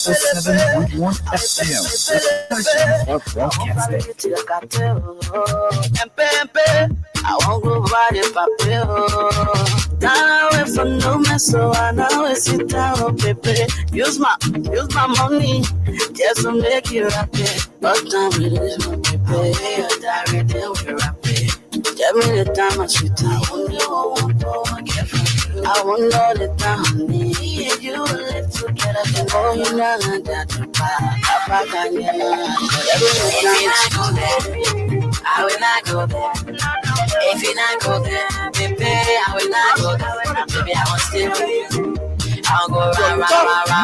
7.1 FM, the station of broadcasting. I won't go body papi. Now away from no mess, so I know it's it down, baby. Use my money just to make you happy. But time it is my baby. I die then we're happy. Tell me the time I sweet time. I won't know the time. Me and you live together. Oh, you know that Papa can you I will not go there. If you not go there, baby, I will not go there. Baby, I want to stay with you. I'll go round. Baby, I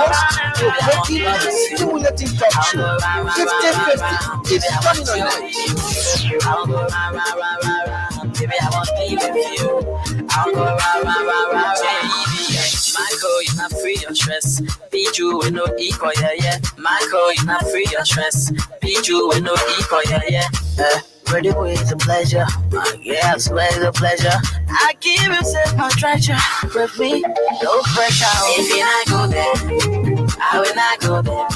want to love you. Stimulating talk show. 50-50 is coming on next. I'll go round. Baby, I want to be with you. I'll go round. Michael, you not free your stress. Beat you with no equal, yeah. Michael, you not free your stress. Beat you with no equal, yeah. Ready with the pleasure, yes, with the pleasure. I give you safe my treasure. With me, no pressure. If you not go there, I will not go there.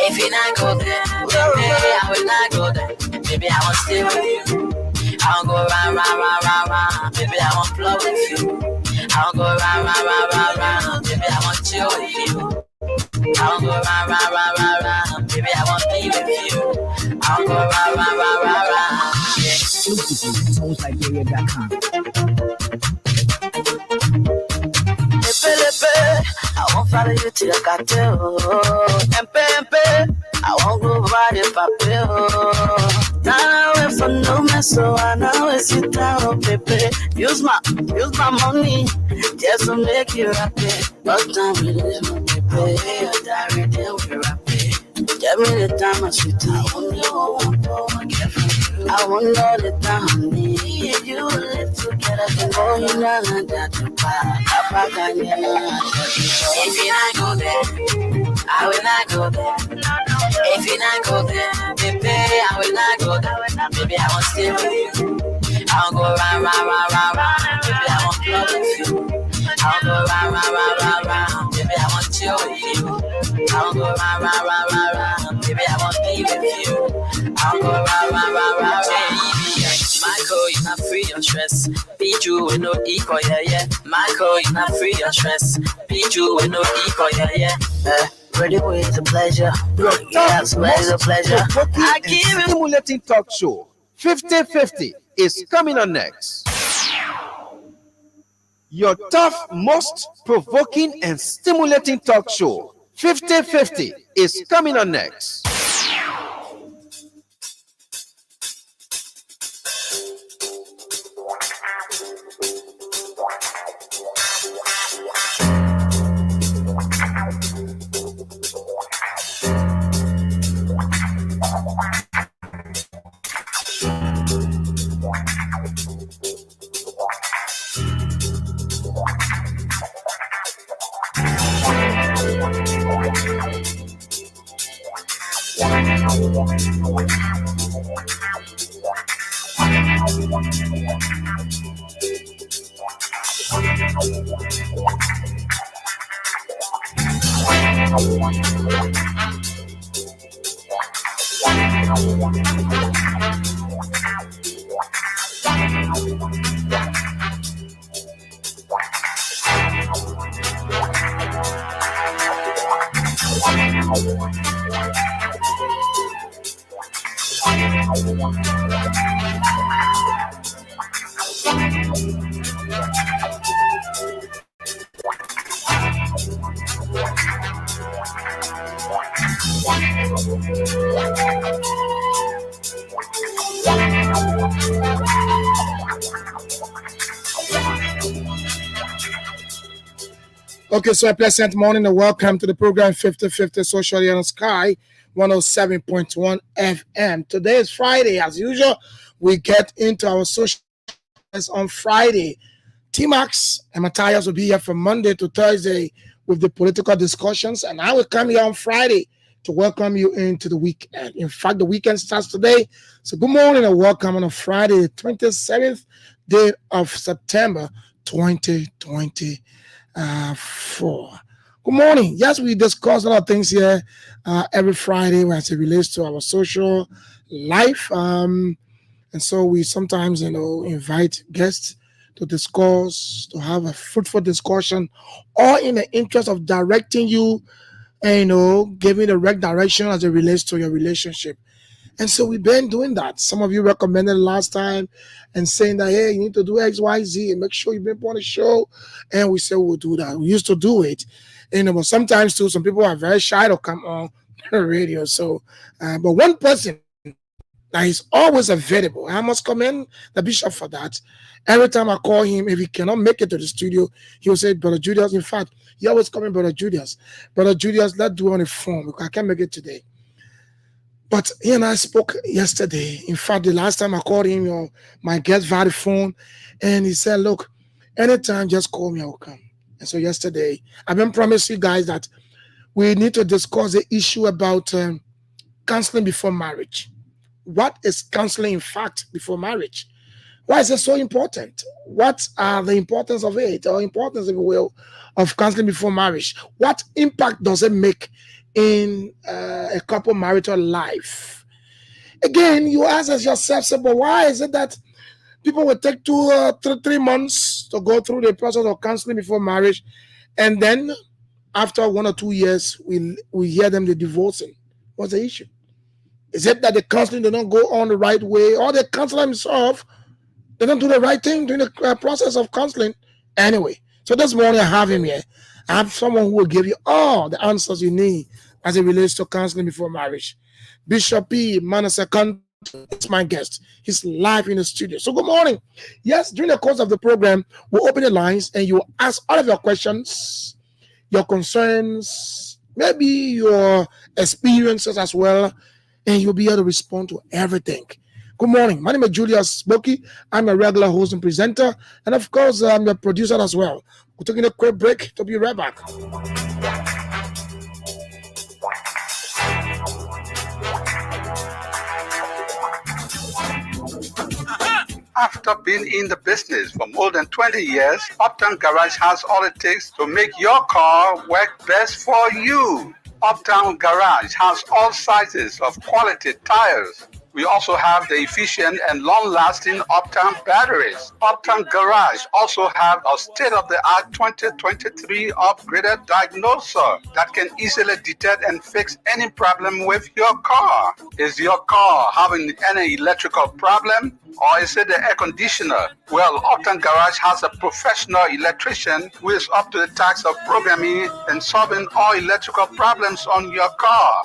If you not go there, baby, I will not go there. Baby, I want to stay with you. I'll go round. Baby, I want to play with you. I'll go round. Baby, I want to chill with you. I'll go round. Baby, I want to be with you. I'll go round. Exclusively, I won't follow you till I got to. I won't go body papi. Now away from no mess, so I know it's it down, baby. Use my money just to make you happy. But time it is my baby. I die then we're happy. Tell me the time I sweet time. I won't know the time. Me and you live together. Oh, you know that Papa can you if you not go there, I will not go there. If you not go there, baby, I will not go there. Baby, I want to stay with you. I'll go round. Baby, I want to love with you. I'll go round. Baby, I want to chill with you. I'll go round. Baby, I want to be with you. I'll go round. Michael, you not free your stress. Beat you with no equal, yeah. Michael, you not free your stress. Beat you with no equal, yeah. Ready with the pleasure. Yes, with the pleasure. I give you stimulating talk show. 50-50 is coming on next. Your tough, most provoking and stimulating talk show. 50-50 is coming on next. Okay, so a pleasant morning and welcome to the program 50-50 Socially on Sky 107.1 FM. Today is Friday. As usual, we get into our social on Friday. T-Max and Matthias will be here from Monday to Thursday with the political discussions, and I will come here on Friday to welcome you into the weekend. In fact, the weekend starts today. So good morning and welcome on a Friday, the 27th day of September 2024. Good morning. Yes, we discuss a lot of things here every Friday as it relates to our social life. And so we sometimes, invite guests to discuss, to have a fruitful discussion, or in the interest of directing you, and, giving the right direction as it relates to your relationship. And so we've been doing that. Some of you recommended last time and saying that, hey, you need to do X, Y, Z and make sure you've been on the show. And we said we'll do that. We used to do it. But sometimes too, some people are very shy to come on the radio. So, but one person that is always available, I must commend the bishop for that. Every time I call him, if he cannot make it to the studio, he will say, Brother Julius, in fact, he always coming, Brother Julius, let's do it on the phone because I can't make it today. But he and I spoke yesterday. In fact, the last time I called him, my guest via the phone, and he said, look, anytime, just call me, I will come. And so yesterday, I've been promising you guys that we need to discuss the issue about counseling before marriage. What is counseling, in fact, before marriage? Why is it so important? What are the importance of it, or importance, if you will, of counseling before marriage? What impact does it make in a couple marital life? Again, you ask yourself, but why is it that people will take 3 months to go through the process of counseling before marriage, and then after 1 or 2 years, we hear them divorcing? What's the issue? Is it that the counseling did not go on the right way, or the counselor himself did not do the right thing during the process of counseling? Anyway, so this morning I have him here. I have someone who will give you all the answers you need as it relates to counseling before marriage. Bishop P. Manasseh Kantu is my guest. He's live in the studio. So good morning. Yes, during the course of the program, we'll open the lines and you will ask all of your questions, your concerns, maybe your experiences as well, and you'll be able to respond to everything. Good morning. My name is Julius Boki. I'm a regular host and presenter, and of course, I'm the producer as well. We're taking a quick break to be right back. After being in the business for more than 20 years, Uptown Garage has all it takes to make your car work best for you. Uptown Garage has all sizes of quality tires. We also have the efficient and long-lasting Uptown batteries. Uptown Garage also have a state-of-the-art 2023 upgraded diagnoser that can easily detect and fix any problem with your car. Is your car having any electrical problem? Or is it the air conditioner? Well, Uptown Garage has a professional electrician who is up to the task of programming and solving all electrical problems on your car.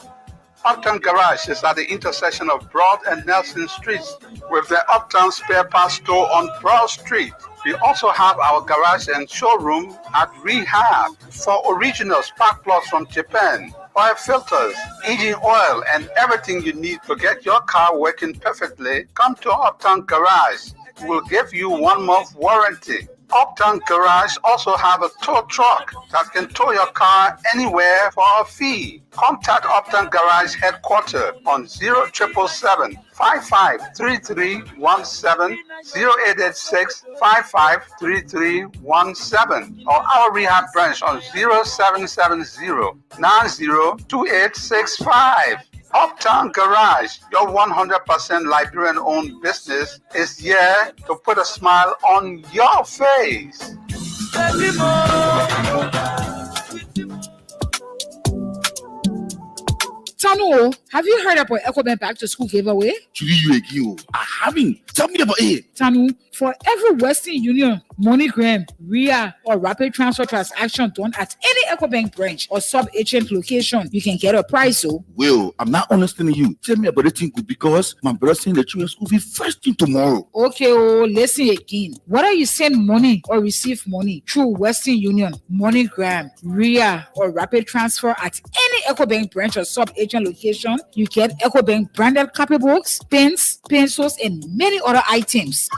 Uptown Garage is at the intersection of Broad and Nelson Streets with the Uptown Spare Parts Store on Broad Street. We also have our garage and showroom at Rehab for original spark plugs from Japan, oil filters, engine oil, and everything you need to get your car working perfectly. Come to Uptown Garage. We'll give you 1 month warranty. Uptown Garage also have a tow truck that can tow your car anywhere for a fee. Contact Uptown Garage headquarters on 0777 553317, 0886 553317, or our rehab branch on 0770 902865. Uptown Garage, your 100% Liberian-owned business, is here to put a smile on your face. Tanu, have you heard about EcoBank Back to School giveaway? You again. I haven't. Tell me about it. Tanu, for every Western Union, MoneyGram, RIA, or Rapid Transfer transaction done at any EcoBank branch or sub-agent location, you can get a prize. So, well, I'm not understanding you. Tell me about the thing because my brother saying that children's school be first thing tomorrow. Okay, listen again. Whether you send money or receive money through Western Union, MoneyGram, RIA, or Rapid Transfer at any EcoBank branch or sub-agent location, you get EcoBank branded copybooks, pens, pencils, and many other items.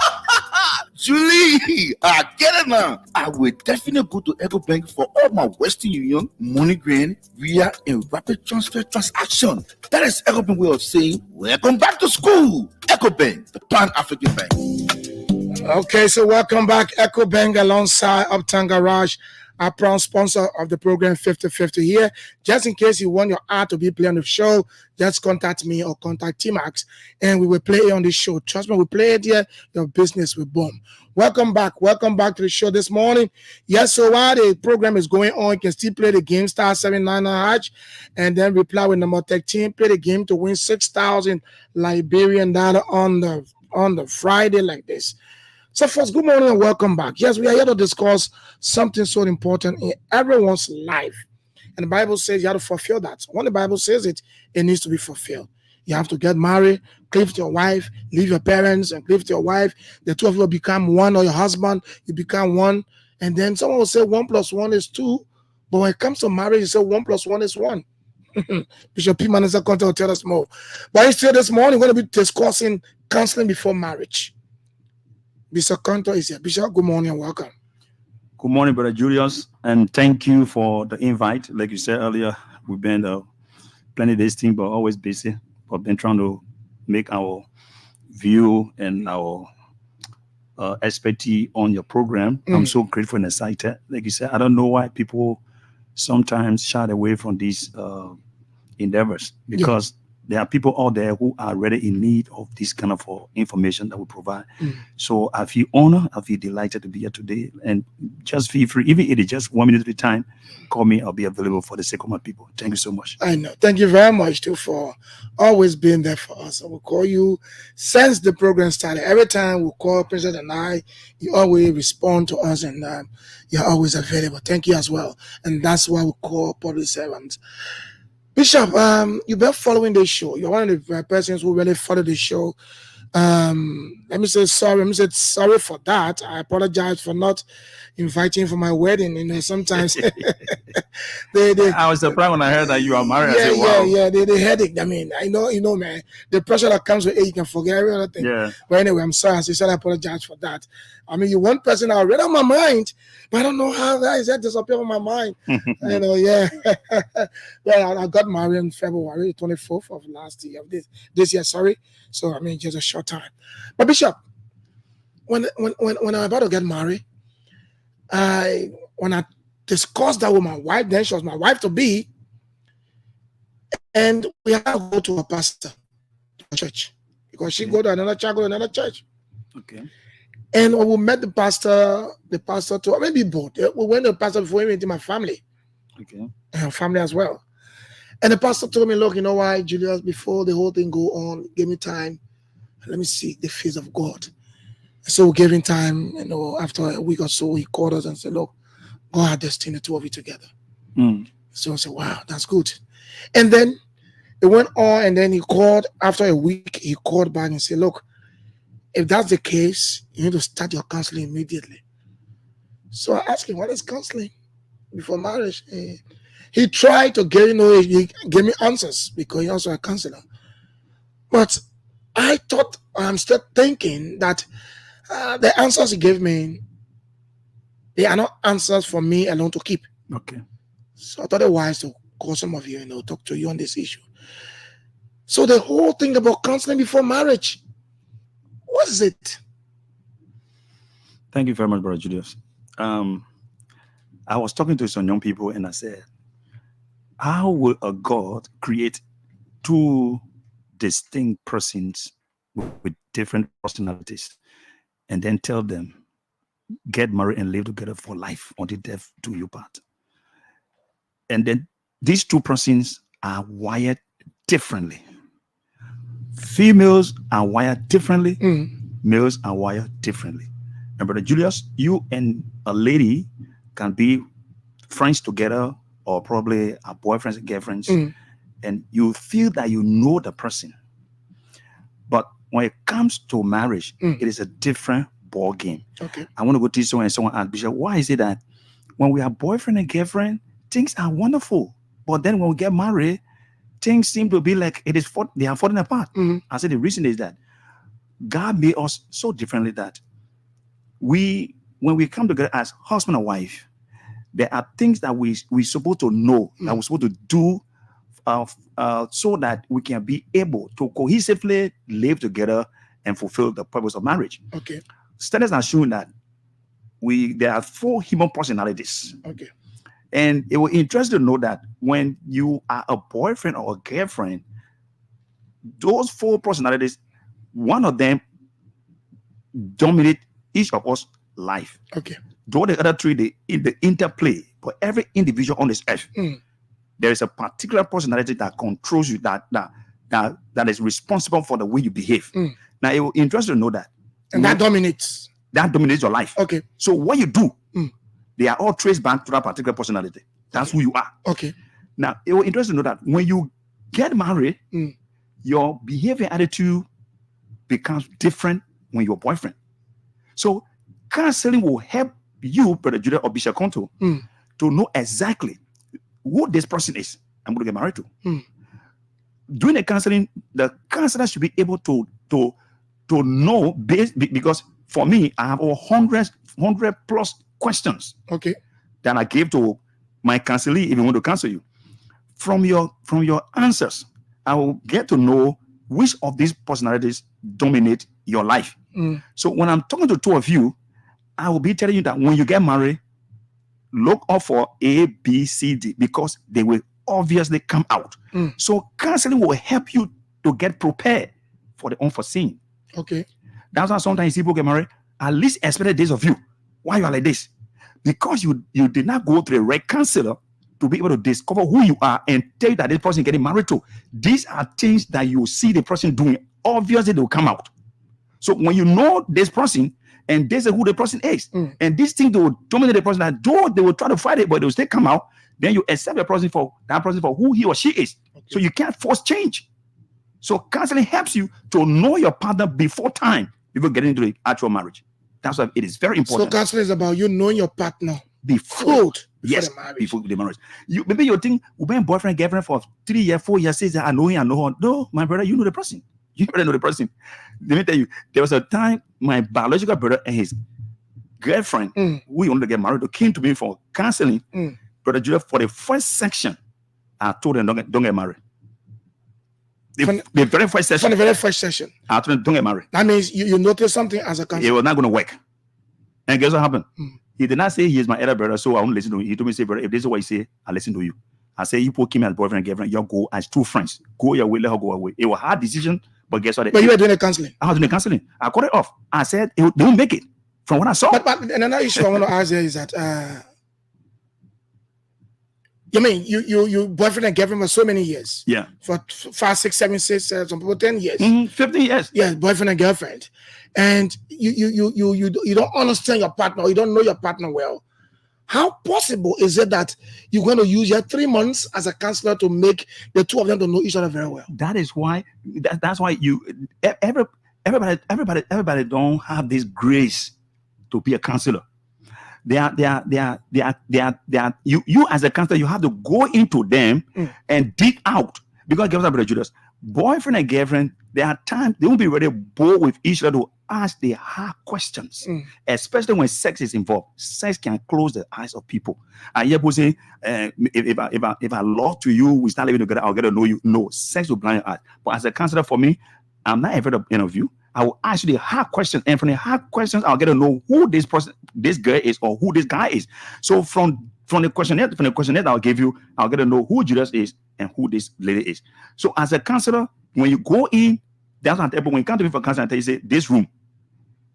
Julie, I get it now. I will definitely go to EcoBank for all my Western Union, MoneyGram, RIA, and Rapid Transfer transaction. That is EcoBank way of saying, welcome back to school. EcoBank, the Pan-African Bank. Okay, so welcome back, EcoBank alongside Uptown Garage. our proud sponsor of the program 50/50 here. Just in case you want your ad to be played on the show, just contact me or contact T-Max and we will play it on the show. Trust me, we play it here, your business will boom. Welcome back to the show this morning. Yes, so while the program is going on, you can still play the game, star 799 and then reply with number 13, play the game to win 6,000 Liberian dollar on the Friday like this. So first, good morning and welcome back. Yes, we are here to discuss something so important in everyone's life. And the Bible says you have to fulfill that. When the Bible says it, it needs to be fulfilled. You have to get married, cleave to your wife, leave your parents and cleave to your wife. The two of you will become one, or your husband, you become one. And then someone will say 1 + 1 is 2. But when it comes to marriage, you say 1 + 1 is 1. Bishop P. Manasseh Conte will tell us more. But instead this morning, we're going to be discussing counseling before marriage. Bishop Conte is here. Bishop, good morning and welcome. Good morning, Brother Julius, and thank you for the invite. Like you said earlier, we've been planning this thing, but always busy. But been trying to make our view and our expertise on your program. I'm so grateful and excited. Like you said, I don't know why people sometimes shy away from these endeavors, because there are people out there who are really in need of this kind of information that we provide. So I feel honored, I feel delighted to be here today. And just feel free, even if it is just 1 minute at a time, call me. I'll be available for the sake of my people. Thank you so much. I know. Thank you very much too for always being there for us. I will call you since the program started. Every time we call President and I, you always respond to us and you're always available. Thank you as well. And that's why we call public servants. Bishop, you've been following the show. You're one of the persons who really follow the show. Let me say sorry. Let me say sorry for that. I apologize for not inviting for my wedding. You know, sometimes I was surprised when I heard that you are married. Yeah, I said, wow. the headache. I mean, I know, man. The pressure that comes with it, you can forget every other thing. Yeah. But anyway, I'm sorry. As you said, I apologize for that. I mean, you're one person I read on my mind, but I don't know how that is that disappear from my mind. You know, yeah. Well, I got married in February 24th of last year, this year, sorry. So I mean, just a short time. But Bishop, when I'm about to get married, when I discussed that with my wife, then she was my wife to be, and we had to go to a pastor, to a church, because she go to another church, go to another church. Okay. And when we met the pastor to maybe both. We went to the pastor before we went to my family. Okay. And her family as well. And the pastor told me, look, you know why, Julius, before the whole thing go on, give me time. Let me see the face of God. So we gave him time, you know, after a week or so, he called us and said, look, God had destined the two of you together. So I said, wow, that's good. And then it went on, and then he called, after a week, he called back and said, look, if that's the case, you need to start your counseling immediately. So I asked him, what is counseling before marriage? He tried to get, he gave me answers because he's also a counselor. But I thought, I'm still thinking that the answers he gave me, they are not answers for me alone to keep. Okay. So I thought it wise to call some of you, talk to you on this issue. So the whole thing about counseling before marriage, what is it? Thank you very much, Brother Julius. I was talking to some young people and I said, how will a God create two distinct persons with different personalities and then tell them, get married and live together for life until death do you part? And then these two persons are wired differently. Females are wired differently. Males are wired differently. And Brother Julius, you and a lady can be friends together, or probably are boyfriends and girlfriends, and you feel that you know the person. But when it comes to marriage, it is a different ball game. Okay. I want to go to someone and someone asked, Bishop, why is it that when we are boyfriend and girlfriend, things are wonderful, but then when we get married, things seem to be like they are falling apart? I said the reason is that God made us so differently that when we come together as husband and wife, there are things that we're supposed to know, that we're supposed to do so that we can be able to cohesively live together and fulfill the purpose of marriage. Okay. Studies are showing that there are 4 human personalities. Okay. And it will interest you to know that when you are a boyfriend or a girlfriend, those 4 personalities, one of them dominate each of us life. Okay. Though the other 3 they interplay, but every individual on this earth, there is a particular personality that controls you, that is responsible for the way you behave. Now it will interest you to know that. And that dominates. That dominates your life. Okay. So what you do, they are all traced back to that particular personality. That's who you are. Okay. Now it will interest you to know that when you get married, your behavior attitude becomes different when you're a boyfriend. So counseling will help you, Brother Judah or Bishop Konto, to know exactly who this person is I'm going to get married to. During the counselor should be able to know because for me, I have over 100 plus questions. Okay. That I gave to my counselee if you want to counsel you. From your answers, I will get to know which of these personalities dominate your life. So when I'm talking to 2 of you, I will be telling you that when you get married, look out for A, B, C, D, because they will obviously come out. So counseling will help you to get prepared for the unforeseen. Okay. That's why sometimes people get married, at least expected days of you. Why you are like this? Because you did not go to the right counselor to be able to discover who you are and tell you that this person is getting married to. These are things that you see the person doing. Obviously, they will come out. So when you know this person, and this is who the person is, and these things will dominate the person, that though they will try to fight it, but they will still come out, then you accept the person for that person for who he or she is. Okay. So you can't force change. So counseling helps you to know your partner before getting into the actual marriage. That's why it is very important. So counseling is about you knowing your partner before the marriage. Before the marriage. Maybe you think we've been boyfriend, girlfriend for 3 years, 4 years, says that I know him, I know her. No, my brother, you know the person. You already know the person. Let me tell you, there was a time my biological brother and his girlfriend, who wanted to get married, came to me for counseling. Brother Judah, for the first section, I told them don't get married. The very first session. From the very first session. I told them don't get married. That means you noticed something as a counselor. It was not going to work. And guess what happened? He did not say he is my elder brother, so I won't listen to him. He told me, say, brother, if this is what you say, I'll listen to you. I say, you put Kim as boyfriend and girlfriend, you go as 2 friends. Go your way, let her go away. It was a hard decision, but guess what? But you were doing the counseling. I was doing the counseling. I cut it off. I said, they won't make it from what I saw. But another issue I want to ask here is that, you mean you boyfriend and girlfriend for so many years? Yeah. For 5, 6, 7, 6, some people 10 years. 15 years. Yeah, boyfriend and girlfriend. And you don't understand your partner, or you don't know your partner well. How possible is it that you're going to use your 3 months as a counselor to make the 2 of them to know each other very well? That is why. That's why everybody don't have this grace to be a counselor. You as a counselor, you have to go into them and dig out. Because guess what, Brother Judas, boyfriend and girlfriend, there are times they won't be ready bold with each other to ask the hard questions, especially when sex is involved. Sex can close the eyes of people. I hear people say, if I love to you, we start living together, I'll get to know you. No, sex will blind your eyes. But as a counselor, for me, I'm not afraid of any of you. I will ask you the hard questions, and from the hard questions, I'll get to know who this person, this girl is, or who this guy is. So from the questionnaire that I'll give you, I'll get to know who Judas is and who this lady is. So as a counselor, when you go in, that's what I tell people, when you come to me for counseling, I tell you, say, this room,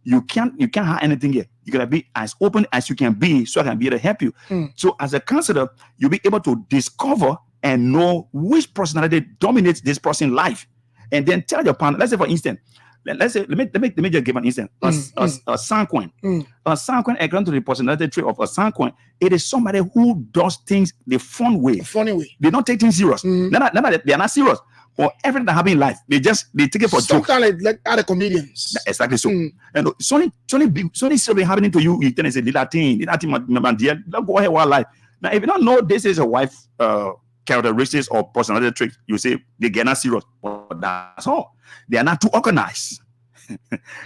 you can't hide anything here. You gotta be as open as you can be, so I can be able to help you. So as a counselor, you'll be able to discover and know which personality dominates this person's life, and then tell your partner. Let's say, for instance, let me just give an instance. A sanguine. A sanguine, according to the personality trait of a sanguine, it is somebody who does things the fun way. Funny way. They don't take things serious. They are not serious. For everything that happens in life, they take it for jokes. Sometimes like other comedians. Exactly so. And something happening to you, you tell them, say, little thing, my dear, don't go ahead with life. Now, if you don't know this is a wife characteristics or personality trait, you say they get not serious. But that's all. They are not too organized.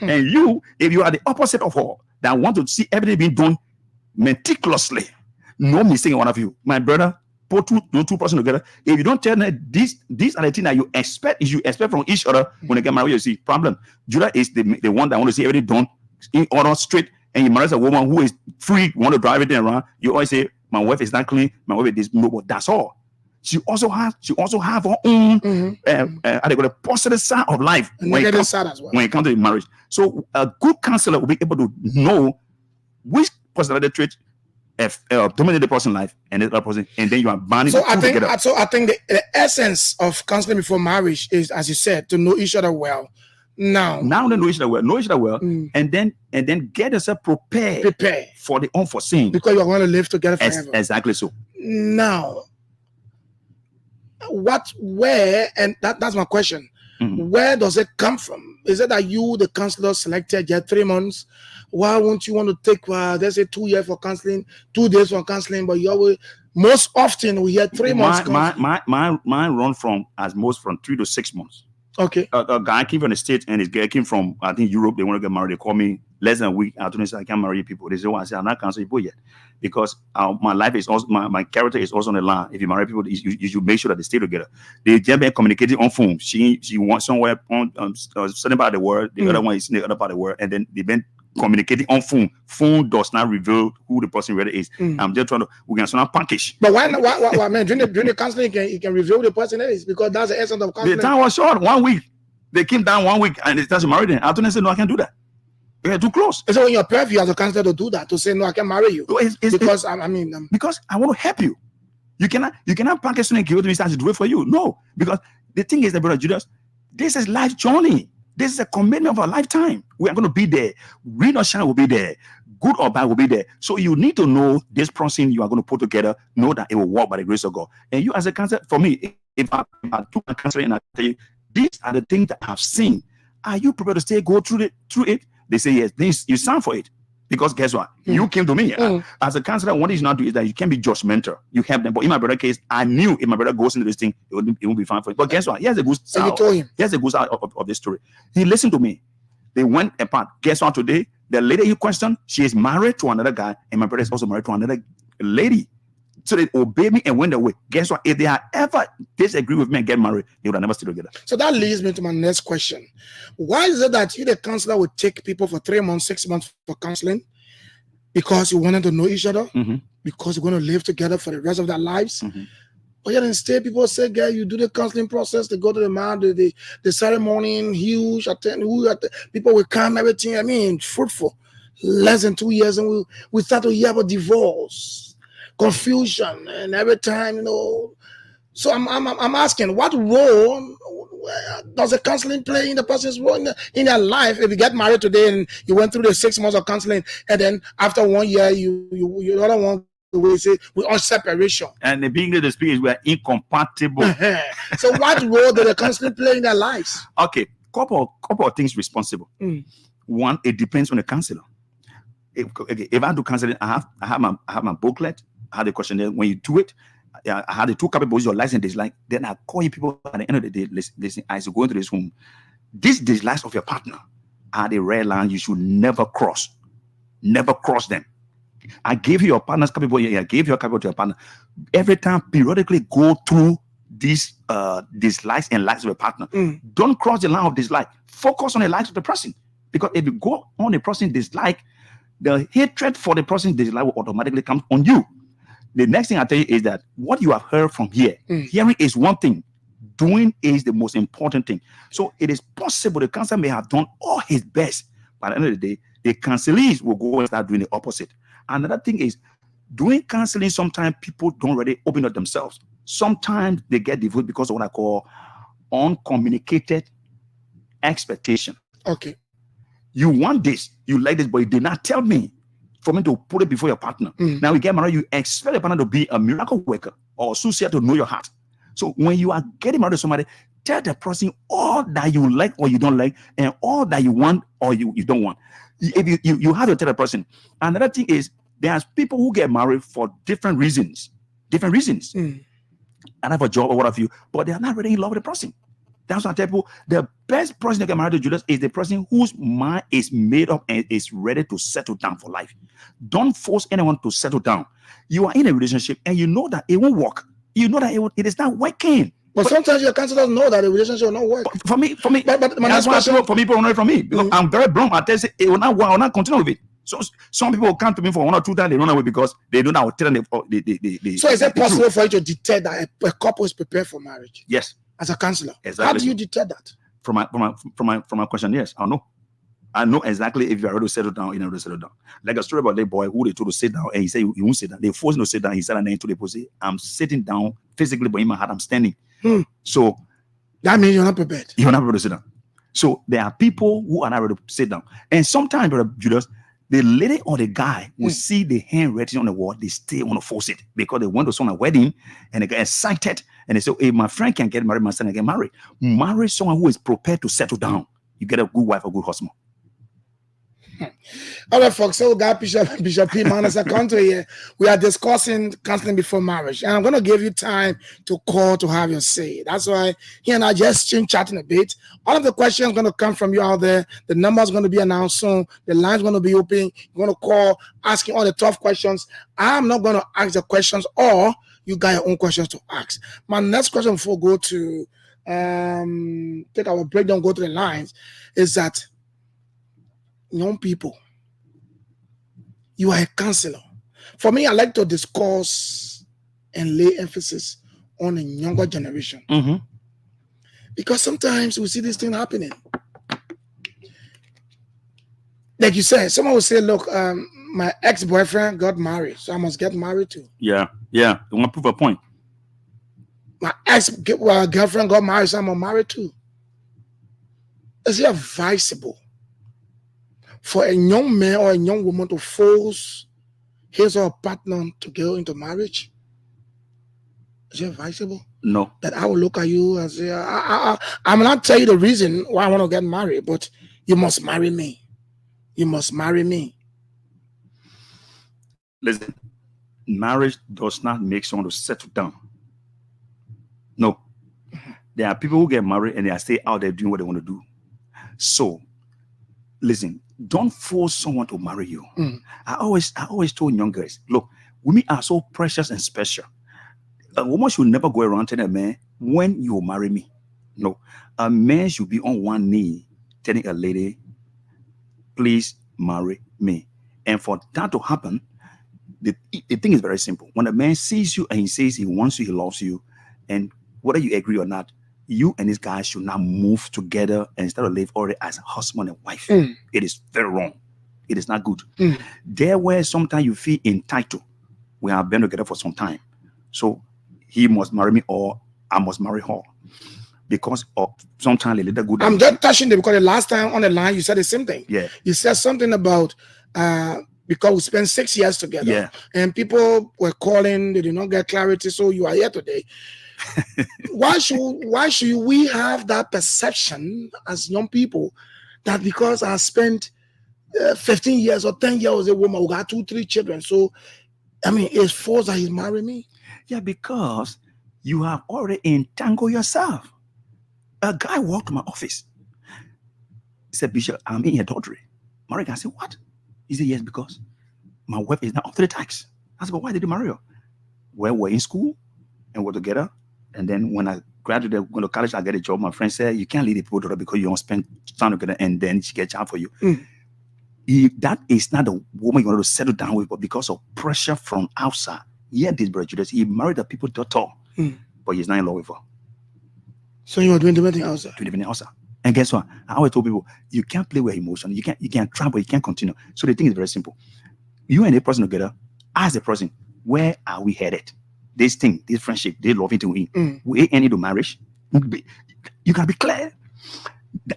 And you, if you are the opposite of her, that want to see everything being done meticulously, no mistake in one of you, my brother, put two person together. If you don't tell them these are the things that you expect from each other when they get married, you see problem. Judah is the one that want to see everything done in order, straight, and you marry a woman who is free, want to drive everything around, you always say, my wife is not clean, my wife is this. No, but that's all. She also have her own the positive side of life negative side as well when it comes to marriage. So a good counselor will be able to know which personality trait dominate the person's life and the other person, and then you are binding together. So I think the essence of counseling before marriage is, as you said, to know each other well. Now they know each other well, and then get yourself prepared for the unforeseen, because you're going to live together forever. Exactly so. Now, that's my question. Where does it come from? Is it that you, the counselor, selected you 3 months? Why won't you want to take, let's say 2 years for counseling, 2 days for counseling, but you always, most often we hear 3 months. Mine run from 3 to 6 months. Okay. A guy came from the States, and his guy came from, I think, Europe. They want to get married. They call me less than a week. I told them, I can't marry people. They say, well, I said, I'm not counseling people yet, because my life is also, my character is also on the line. If you marry people, you should make sure that they stay together. They just been communicating on phone. She wants somewhere on certain part of the world. The other one is in the other part of the world, and then they've been communicating on phone. Phone does not reveal who the person really is. I'm just trying to, we can sound package. But why man, during the counseling, you can reveal the person is, because that's the essence of counseling. The time was short, 1 week. They came down 1 week and they started marrying them. I told them, no, I can't do that. We're too close. So when you're perfect, you as a counselor to do that, to say, no, I can't marry you. Because I want to help you. You cannot package something and give it to me to do it for you. No, because the thing is that, Brother Julius, this is life journey. This is a commitment of a lifetime. We are going to be there. Rain or shine will be there. Good or bad will be there. So you need to know this person you are going to put together, know that it will work by the grace of God. And you as a counselor, for me, if I do a counseling and I tell you, these are the things that I've seen, are you prepared to go through it? They say yes. Then you sign for it. Because guess what? You came to me. As a counselor, what you should not do is that you can't be judgmental. You help them. But in my brother's case, I knew if my brother goes into this thing, it won't be fine for it. But guess what? Here's a good side. So you told him. Here's a good side of this story. He listened to me. They went apart. Guess what? Today, the lady you questioned, she is married to another guy, and my brother is also married to another lady. So they obeyed me and went away. Guess what? If they had ever disagree with me and get married, they would have never stayed together. So that leads me to my next question. Why is it that you, the counselor, would take people for 3 months, 6 months for counseling? Because you wanted to know each other? Because you're going to live together for the rest of their lives? But yet instead, people say, girl, you do the counseling process, they go to the man, the ceremony, huge, people will come, everything, I mean, fruitful. Less than 2 years, and we start to hear about divorce, confusion, and every time, you know. So I'm asking, what role does the counseling play in the person's role in their life? If you get married today and you went through the 6 months of counseling, and then after 1 year, you don't want to say we're on separation. And the beginning of the speech is we are incompatible. So what role do the counseling play in their lives? Okay, couple of things responsible. One, it depends on the counselor. If I do counseling, I have my booklet, I have the questionnaire. When you do it, I have the two capabilities, your likes and dislikes. Then I call you people at the end of the day. Listen, as you go into this room, these dislikes of your partner are the red line you should never cross. Never cross them. I gave you your partner's capability. I gave your capability to your partner. Every time, periodically go through these dislikes and likes of your partner. Don't cross the line of dislike. Focus on the likes of the person. Because if you go on the person's dislike, the hatred for the person's dislike will automatically come on you. The next thing I tell you is that what you have heard from here, hearing is one thing, doing is the most important thing. So it is possible the counselor may have done all his best, but at the end of the day, the counselees will go and start doing the opposite. Another thing is, doing counseling, sometimes people don't really open up themselves. Sometimes they get divorced because of what I call uncommunicated expectation. Okay. You want this, you like this, but you did not tell me for me to put it before your partner. Now you get married, you expect your partner to be a miracle worker or associate to know your heart. So when you are getting married to somebody, tell the person all that you like or you don't like, and all that you want or you don't want. If you have to tell the person. Another thing is, there's people who get married for different reasons. And have a job or what have you, but they are not really in love with the person. That's why I tell people, the best person that get married to Julius is the person whose mind is made up and is ready to settle down for life. Don't force anyone to settle down. You are in a relationship and you know that it won't work. You know that it is not working. But sometimes your counselors know that the relationship will not work. For me, but my that's why people know it from me because I'm very blunt. I tell you, it will not work. I will not continue with it. So some people come to me for 1 or 2 times, they run away because they don't know how to tell them. So is it possible for you to detect that a couple is prepared for marriage? Yes. As a counselor, Exactly. How do you detect that? From my question, yes, I know. I know exactly if you are ready to settle down, to settle down. Like a story about that boy who they told to sit down, and he said he won't sit down. They forced him to sit down. He said, and then to the pussy, I'm sitting down physically, but in my heart, I'm standing. So that means you're not prepared. You're not ready to sit down. So there are people who are not ready to sit down. And sometimes, Brother Julius, the lady or the guy will see the handwriting on the wall, they still want to force it because they went to someone's wedding and they get excited and they say, hey, my friend can get married, my son can get married. Marry someone who is prepared to settle down. You get a good wife, a good husband. All right, folks. So we got Bishop P. Manas Akonto here. We are discussing counseling before marriage, and I'm going to give you time to call to have your say. That's why he and I just chatting a bit. All of the questions are going to come from you out there. The number is going to be announced soon. The line's going to be open. You're going to call, asking all the tough questions. I'm not going to ask the questions, or you got your own questions to ask. My next question before we go to take our breakdown, go to the lines, is that young people, you are a counselor. For me, I like to discuss and lay emphasis on a younger generation. Because sometimes we see this thing happening. Like you said, someone will say, look, my ex-boyfriend got married, so I must get married too. Yeah. You want to prove a point. My ex-girlfriend got married, so I'm married too. Is it advisable for a young man or a young woman to force his or her partner to go into marriage? Is it advisable? No. That I will look at you and say, I'm not tell you the reason why I want to get married, but you must marry me. You must marry me. Listen, marriage does not make someone to settle down. No. There are people who get married and they are still out there doing what they want to do. So, listen, don't force someone to marry you. I always told young girls, look, women are so precious and special. A woman should never go around telling a man, when you marry me. No. A man should be on one knee telling a lady, please marry me. And for that to happen, the thing is very simple. When a man sees you and he says he wants you, he loves you, and whether you agree or not, you and this guy should not move together and instead of live already as husband and wife. It is very wrong. It is not good. There where sometimes you feel entitled. We have been together for some time. So he must marry me or I must marry her. Because of sometimes a little good. I'm just touching it because the last time on the line you said the same thing. Yeah. You said something about because we spent 6 years together. Yeah. And people were calling, they did not get clarity. So you are here today. Why should we have that perception as young people that because I spent 15 years or 10 years with a woman who got 2-3 children, so I mean it's forced that he's marrying me? Yeah, because you have already entangled yourself. A guy walked to my office. He said, Bishop, I'm in adultery. Married guy said, what? He said, yes, because my wife is not up to the tax. I said, but why did you marry her? Well, we're in school and we're together. And then when I graduated, went to college, I get a job. My friend said, you can't leave the people together because you don't spend time together and then she gets a job for you. That is not the woman you want to settle down with, but because of pressure from outside. Yeah, this brother Judas, he married the people daughter, but he's not in love with her. So you are doing everything outside? Doing everything outside. And guess what? I always told people, you can't play with emotion. You can try, but you can't continue. So the thing is very simple. You and a person together, ask the person, where are we headed? This thing, this friendship, this loving thing, we end into marriage. You can be clear.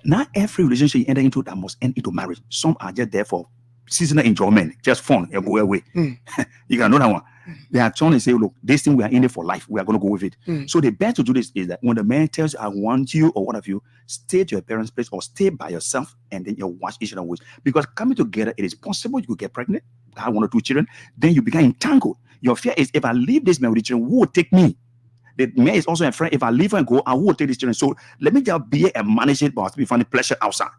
Not every relationship you enter into that must end into marriage. Some are just there for seasonal enjoyment, just fun and go away. You can know that one. They are trying to say, look, this thing we are in it for life. We are going to go with it. So the best to do this is that when the man tells you, I want you or one of you, stay to your parents' place or stay by yourself and then you watch each other ways. Because coming together, it is possible you could get pregnant, have 1 or 2 children, then you become entangled. Your fear is, if I leave this man with the children, who will take me? The man is also a friend. If I leave and go, I will take these children. So let me just be and manage it, but I have to be finding pleasure outside.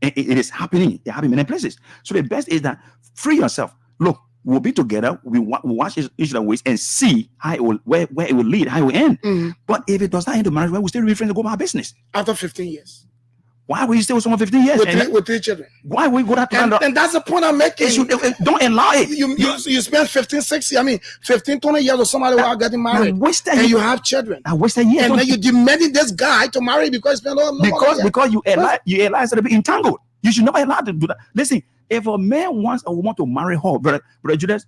It is happening. It happens in many places. So the best is that free yourself. Look, we'll be together. We watch each other ways and see how it will, where it will lead, how it will end. But if it does not end the marriage, well, we still be friends and go about our business. After 15 years. Why will you stay with someone 15 years? With 3 children. Why will you go that? And that's the point I'm making. Don't allow it. You spend 15, 20 years with somebody without getting married. And you have children. I wasted years. And then you demanding this guy to marry because you allow to be entangled. You should never allow to do that. Listen, if a man wants a woman to marry her, brother Judas,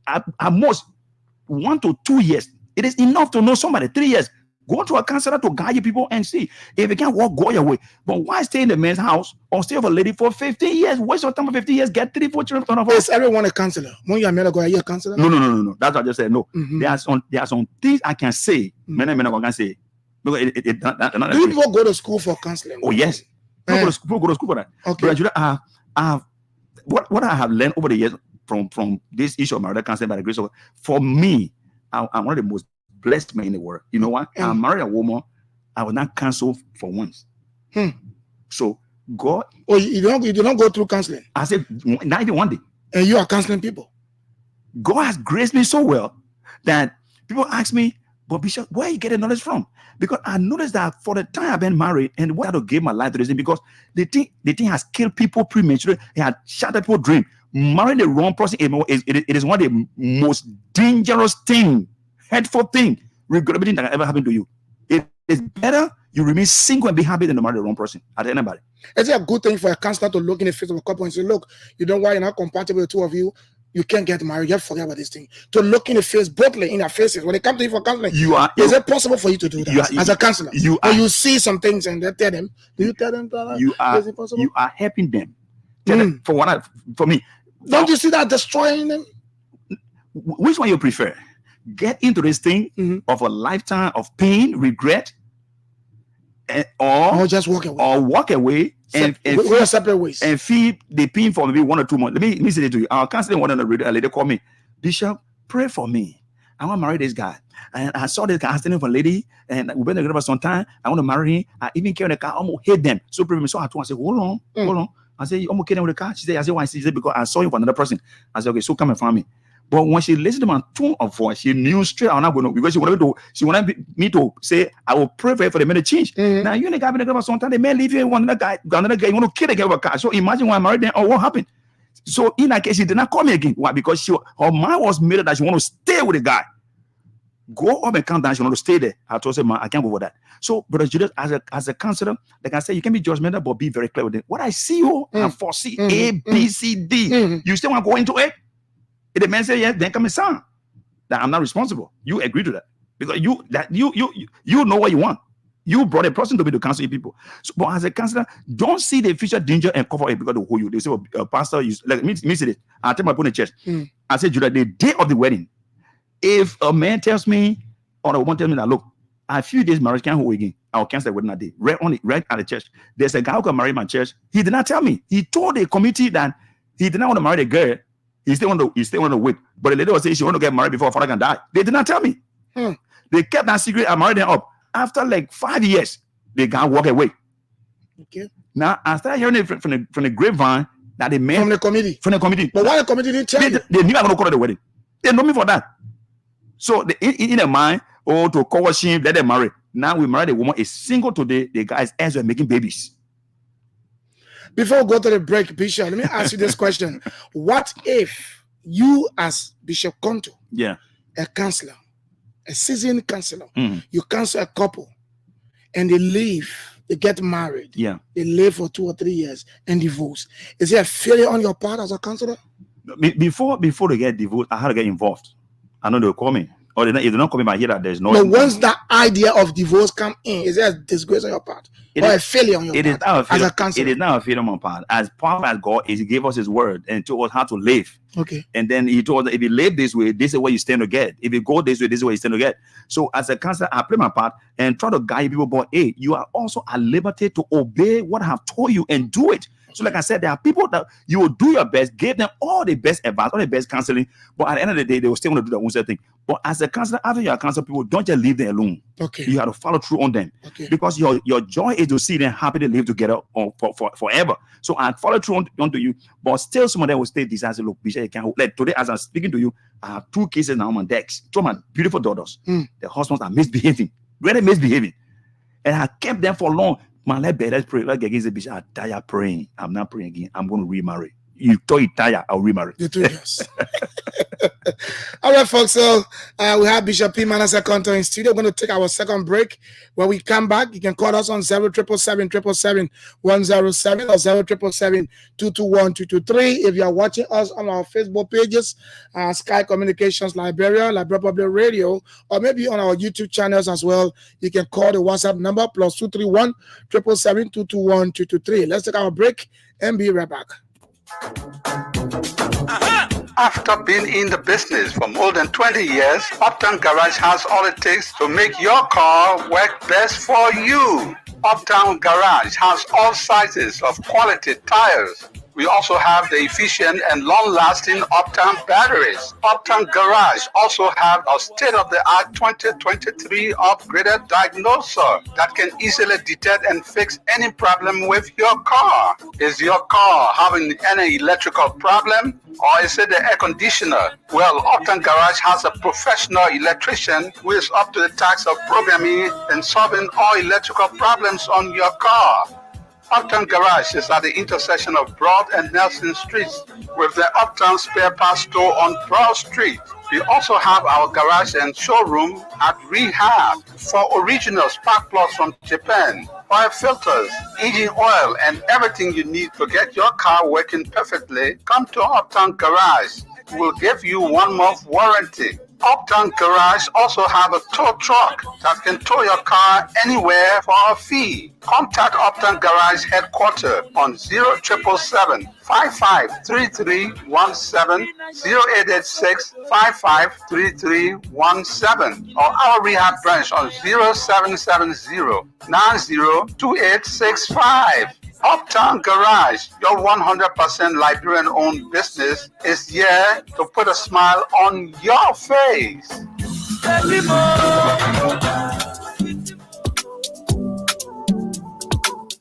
at most 1 to 2 years, it is enough to know somebody. 3 years. Go to a counselor to guide you people and see. If you can't walk, go your way. But why stay in the man's house or stay with a lady for 15 years? Waste your time for 15 years, get 3, 4 children. Is everyone a counselor? When you're married, are you a counselor? No. That's what I just said. No. There are some things I can say. Many can say. Because do you people go to school for counseling? Oh, yes. People go to school for that. Okay. But what I have learned over the years from this issue of marital counseling by the grace of God, for me, I'm one of the most blessed men in the world. You know what? I married a woman. I was not counseled for once. So God. Oh, you don't go through counseling. I said 91 day. And you are counseling people. God has graced me so well that people ask me, but Bishop, where you get the knowledge from? Because I noticed that for the time I've been married and what I gave my life to this thing, because the thing has killed people prematurely. It had shattered people's dream. Marrying the wrong person it is one of the most dangerous thing. Hurtful thing, regretable thing that can ever happen to you. It is better you remain single and be happy than to marry the wrong person at anybody. Is it a good thing for a counselor to look in the face of a couple and say, look, you don't why you're not compatible with the two of you, you can't get married, you have to forget about this thing. To look in the face, boldly in their faces. When they come to you for counseling, is it possible for you to do that as a counselor? You see some things and they tell them, do you tell them that? You are helping them. For me. Don't you see that destroying them? Which one you prefer? Get into this thing of a lifetime of pain, regret, or just walk away. Or walk away and we're separate ways. And feel the pain for maybe 1 or 2 months. Let me say it to you. Our counseling one on the radio, a lady called me, Bishop, pray for me. I want to marry this guy. And I saw this guy standing for a lady, and we've been together for some time. I want to marry him. I even came in the car, I almost hate them. So pray for me. So I told her, I said, hold on. I said, you almost came in with the car. She said, why? She said, because I saw you for another person. I said, okay, so come and find me. But when she listened to my tone of voice, she knew straight I'm not going to, because she wanted me to say, I will pray for the man to change. Now, you and the guy been together for some time, they may leave you and another guy, you want to kill the guy with a car. So imagine when I married them, or what happened? So in that case, she did not call me again. Why? Because her mind was made up that she want to stay with the guy. Go up and calm down, she want to stay there. I told her, man, I can't go for that. So, Brother Judas, as a counselor, like I said, you can be judgmental, but be very clear with it. What I see you and foresee, A, B, C, D, you still want to go into it? If the man says yes, then come and sign. That I'm not responsible. You agree to that because you know what you want. You brought a person to be to counsel people. So, but as a counselor, don't see the future danger and cover it because they hold you. They say, well, Pastor, let me say this. I tell my point in church. I said, Judah, the day of the wedding, if a man tells me or a woman tells me that, look, a few days marriage can't hold again, I'll cancel the wedding that day. Right at the church. There's a guy who can marry my church. He did not tell me. He told the committee that he did not want to marry the girl. He still want to wait. But the lady was saying she want to get married before her father can die. They did not tell me. They kept that secret and married them up. After like 5 years, they can't walk away. Okay. Now I started hearing it from the grapevine that the man from the committee. But why the committee didn't tell you? They knew I was going to call it the wedding. They know me for that. So in their mind, to cover shame, let them marry. Now we married a woman, is single today. The guys as well making babies. Before we go to the break, Bishop, let me ask you this question. What if you, as Bishop Konto, a counselor, a seasoned counselor, you counsel a couple and they leave, they get married, they live for 2 or 3 years and divorce? Is there a failure on your part as a counselor? Before they get divorced, I had to get involved. I know they'll call me. Or if they're not coming by here, that there's no. But once that idea of divorce come in, is there a disgrace on your part? A failure on your part as a counselor? It is not a failure on my part. As powerful as God is, He gave us His word and told us how to live. Okay. And then He told us, if you live this way, this is what you stand to get. If you go this way, this is what you stand to get. So as a counselor, I play my part and try to guide people. But hey, you are also at liberty to obey what I have told you and do it. So like I said, there are people that you will do your best, give them all the best advice, all the best counseling, but at the end of the day, they will still want to do their own certain thing. But as a counselor, after you are counseling people, don't just leave them alone. Okay. You have to follow through on them. Okay. Because your joy is to see them happy to live together for forever. So I follow through onto you, but still some of them will stay decisive. Look, Bishop, you can't. Like today, as I'm speaking to you, I have 2 cases now on my decks. 2 of my beautiful daughters. The husbands are misbehaving, really misbehaving. And I kept them for long. Man, let's pray. Let's get against the bitch. I'm tired praying. I'm not praying again. I'm going to remarry. You thought you tired, I'll remarry. You too, yes. All right, folks. So we have Bishop P. Manasseh Konto in studio. We're going to take our second break. When we come back, you can call us on 0777 107 or 0777 221 If you are watching us on our Facebook pages, Sky Communications Liberia Public Radio, or maybe on our YouTube channels as well, you can call the WhatsApp number +231 777 221 Let's take our break and be right back. After being in the business for more than 20 years, Uptown Garage has all it takes to make your car work best for you. Uptown Garage has all sizes of quality tires. We also have the efficient and long-lasting Uptown batteries. Uptown Garage also have a state-of-the-art 2023 upgraded diagnoser that can easily detect and fix any problem with your car. Is your car having any electrical problem? Or is it the air conditioner? Well, Uptown Garage has a professional electrician who is up to the task of programming and solving all electrical problems on your car. Uptown Garage is at the intersection of Broad and Nelson Streets with the Uptown Spare Parts Store on Broad Street. We also have our garage and showroom at Rehab for original spark plugs from Japan, oil filters, engine oil, and everything you need to get your car working perfectly. Come to Uptown Garage. We'll give you 1 month warranty. Uptown Garage also have a tow truck that can tow your car anywhere for a fee. Contact Uptown Garage headquarters on 0777 553317, 0886 553317, or our rehab branch on 0770 902865. Uptown Garage, your 100% Liberian-owned business, is here to put a smile on your face.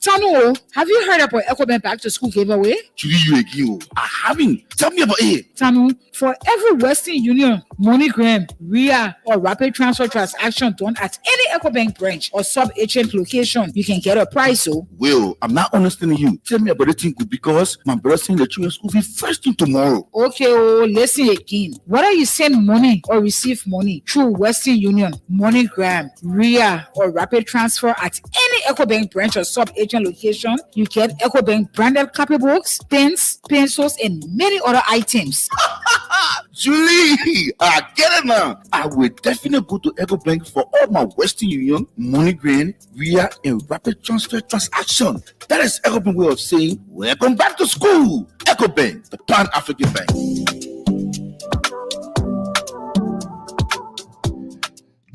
Tanu, have you heard about EcoBank Back to School giveaway? You again. I haven't. Tell me about it. Tanu, for every Western Union, MoneyGram, RIA, or Rapid Transfer transaction done at any EcoBank branch or sub-agent location, you can get a prize. Oh, Well, I'm not understanding you. Tell me about the thing because my brother saying that children's school fee first thing tomorrow. okay. Oh, listen again. Whether you send money or receive money through Western Union, MoneyGram, RIA, or Rapid Transfer at any EcoBank branch or sub-agent location, you get EcoBank branded copybooks, pens, pencils, and many other items. Julie, I get it now. I will definitely go to EcoBank for all my Western Union, MoneyGram, RIA, and Rapid Transfer transaction. That is EcoBank way of saying, welcome back to school. EcoBank, the Pan-African Bank.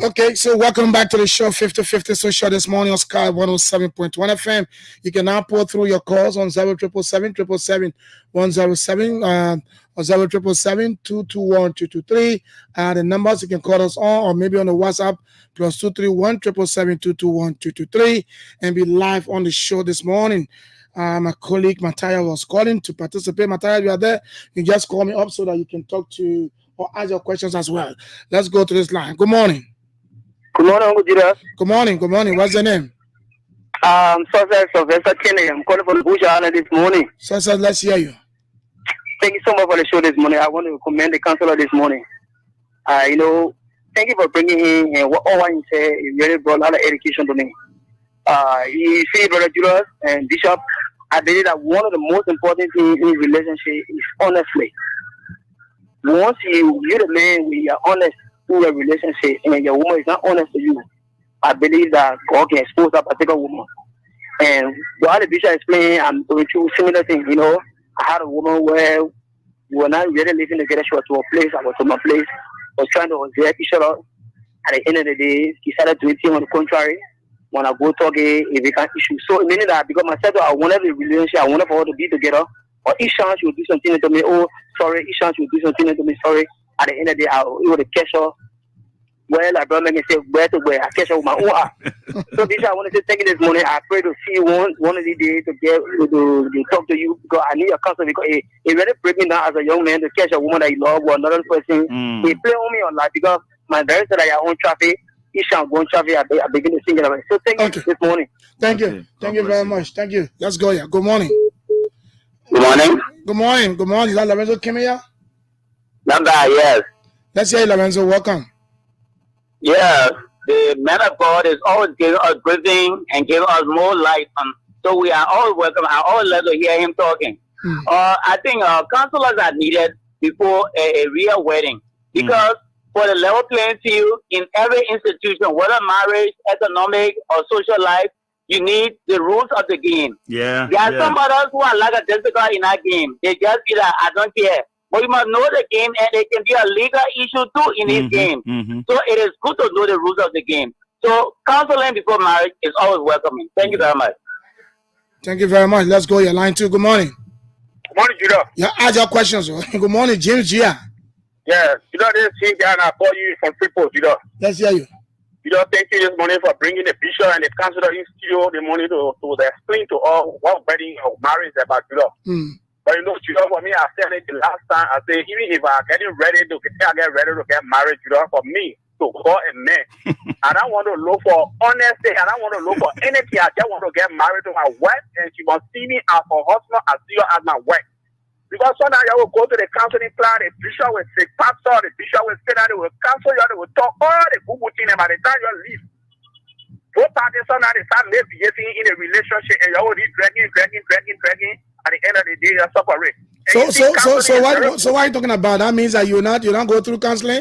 Okay, so welcome back to the show 50/50 Social this morning on Sky 107.1 FM. You can now pull through your calls on 0777 107 or 0777 221 223. The numbers you can call us on, or maybe on the WhatsApp +231 777 221 223, and be live on the show this morning. My colleague Mattia was calling to participate. Mattia, you are there. You just call me up so that you can talk to or ask your questions as well. Let's go to this line. Good morning. Good morning, Uncle Judas. Good morning. Good morning. What's your name? Sylvester Kennedy. I'm calling from Bush Island this morning. So let's hear you. Thank you so much for the show this morning. I want to commend the counselor this morning. Thank you for bringing in and what all you say. It really brought a lot of education to me. You see, Brother Judas and Bishop, I believe that one of the most important things in relationship is honestly. Once you the man, when you are honest in your relationship and your woman is not honest to you, I believe that God can expose that particular woman. And while the Bishop explained, I'm going through similar things. I had a woman where we were not really living together. She was to her place, I was to my place. I was trying to observe each other. At the end of the day, she started doing things on the contrary. When I go talk, it became issue. So meaning that because myself, I wanted the relationship, I wanted for her to be together. Or each chance she would do something to me, oh, sorry. Each chance she would do something to me, sorry. At the end of the day, it would catch her. Well, I brought me and say, where to where? I catch her with my own eye. So, Bishop, I want to say thank you this morning. I pray to see one of these days to get to talk to you because I need your counsel because it really breaks me down as a young man to catch a woman that you love or another person. They play on me a lot because my director that I own traffic, Ishan Gonchavi, I begin to sing it. So thank you this morning. Thank you. Okay. Thank God you bless very you. much. Thank you. Let's go, yeah. Good morning. Good morning. Good morning. Good morning. Is that Lorenzo Kimia? Number, yes. Let's hear you, Lorenzo. Welcome. Yes. The man of God is always giving us good things and giving us more light. So we are all welcome. I always love to hear him talking. I think counselors are needed before a real wedding because for the level playing field in every institution, whether marriage, economic, or social life, you need the rules of the game. Yeah. There are some others who are like a difficult in that game. They just be like, I don't care. But you must know the game, and it can be a legal issue too in this game. So it is good to know the rules of the game. So counseling before marriage is always welcoming. Thank you very much. Thank you very much. Let's go, your line 2. Good morning. Good morning, Judah. Yeah, ask your questions. Good morning, James Gia. Yeah, Judah, this is guy, and I call you from Freeport, Judah. Let's hear you. Judah, thank you this morning for bringing the bishop and the counselor in studio the morning to explain to all what wedding or marriage is about, Judah. But you know, Judah, for me, I said it the last time. I said, even if I'm getting ready to get married, Judah, for me, to God and man, I don't want to look for honesty. I don't want to look for anything. I just want to get married to my wife, and she must see me as her husband. I see her as my wife. Because sometimes you will go to the counseling class, the bishop will say, pastor, the bishop will say that they will counsel you, they will talk all the good things, and by the time you leave, both parties sometimes they start misbehaving in a relationship, and you will be dragging. At the end of the day, you're separate. So why are you talking about? That means that you don't go through counseling?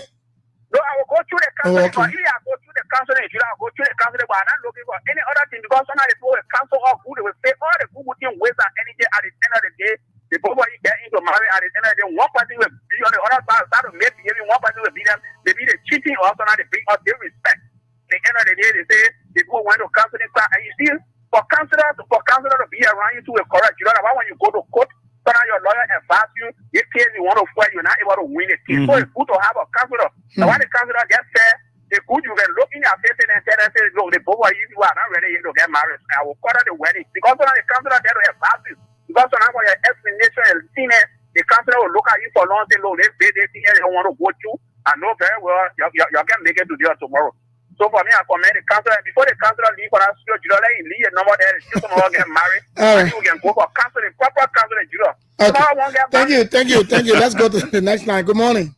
No, I will go through the counseling. Okay. But here I go through the counseling. I will go through the counseling, but I'm not looking for any other thing because sometimes people will counsel all good. They will say all the good things waste and anything at the end of the day. The both of you get into marriage at the end of the day. One person will be on the other side, start to make behaving. One person will be them. Maybe they cheating or something. They bring us their respect. At the end of the day, they say they go went to counseling class, and you see, for counselor to be around you to will correct you. Why when you go to court, sometimes your lawyer advise you, this case you want to fight, you're not able to win it. So it's good to have a counselor. And when the counselor gets fair, it's good you can look in your face and tell them, look, the both of you are not ready to get married. I will quarter the wedding. Because sometimes the counselor there to advise you. Because sometimes for your explanation and seeing it, the counselor will look at you for long and say, look, they don't want to go through. I know very well you can make it to there tomorrow. So for me, I commend the counselor. Before the counselor leave for that studio, you don't let him leave a number there. Still some of get married. And you can go for counseling, proper counseling, you know. Okay. Thank you. Let's go to the next line. Good morning.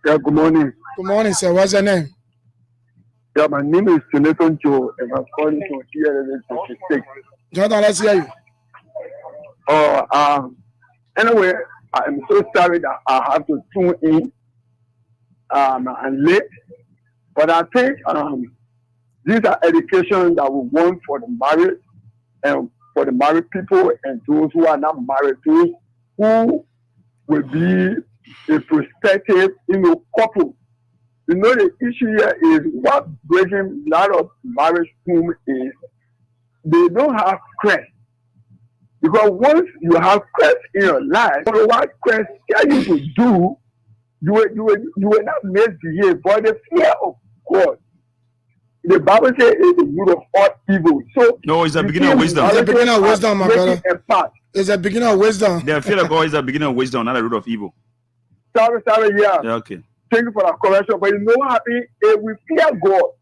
Yeah, good morning. Good morning, sir. What's your name? Yeah, my name is Jonathan Joe, and I'm calling from here. Jonathan, let's hear you. Anyway, I'm so sorry that I have to tune in and late. But I think these are education that we want for the married and for the married people and those who are not married, those who will be a prospective, couple. You know, the issue here is what breaking a lot of marriage home is they don't have Christ. Because once you have Christ in your life, what Christ tell you to do, you will not misbehave. But the fear of God, the Bible says, is the root of all evil. So no, it's the beginning of wisdom. It's the beginning of wisdom, my brother. It's the beginning of wisdom. The fear of God is the beginning of wisdom, not the root of evil. Sorry, yeah. Okay. Thank you for that correction. But you know what happens? If we fear God,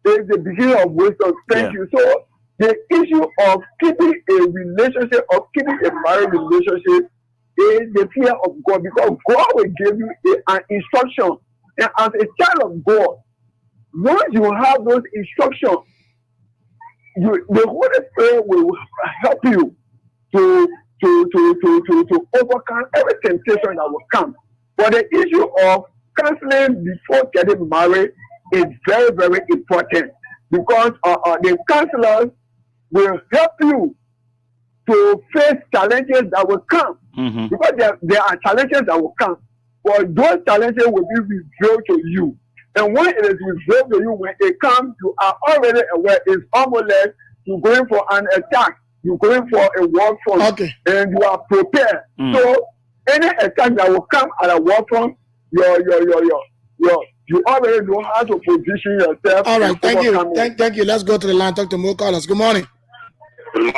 it's the beginning of wisdom. Thank you. So the issue of keeping a relationship, of keeping a marriage relationship, is the fear of God, because God will give you an instruction. And as a child of God, once you have those instructions, the Holy Spirit will help you to overcome every temptation that will come. But the issue of counseling before getting married is very, very important, because the counselors will help you to face challenges that will come. Because there are challenges that will come, but those challenges will be revealed to you. And when it is revealed to you, when it comes, you are already aware. It's almost like you're going for an attack. You're going for a war front, and you are prepared. So any attack that will come at a war front, you already know how to position yourself. All right, thank you. Thank you. Let's go to the line. Talk to more callers. Good morning. Good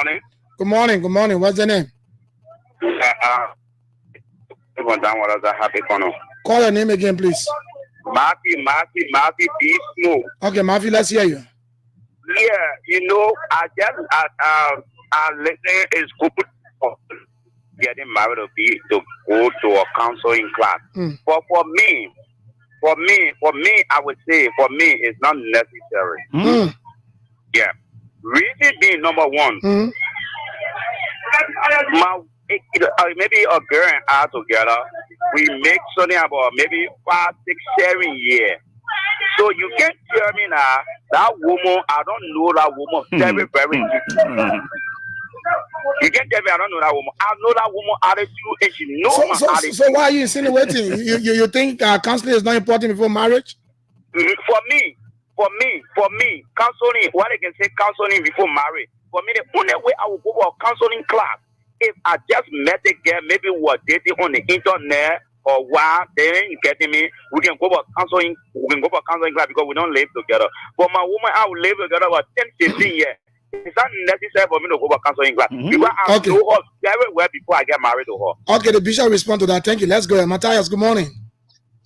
morning. Good morning. What's your name? Call your name again, please. Marky, be smooth. Okay, Mavi, let's hear you. Yeah, I listen it's good for getting married to go to a counseling class. But for me, I would say it's not necessary. Yeah. Reason being number one, maybe a girl and I together, we make something about maybe 5, 6, 7 years. So you can't tell me now that woman, I don't know that woman very, very deeply. You can't tell me I don't know that woman. I know that woman attitude and she knows my attitude. So why are you insinuating? you think counseling is not important before marriage? For me, counseling, what I can say counseling before marriage. For me, the only way I will go for a counseling class, if I just met a girl, maybe we were dating on the internet or what, then you getting me, we can go for counseling class because we don't live together. But my woman, I will live together for 10, 15 years. It's not necessary for me to go for counseling class. Because I know her very well before I get married to her. Okay, the bishop respond to that. Thank you. Let's go. Matthias, good morning.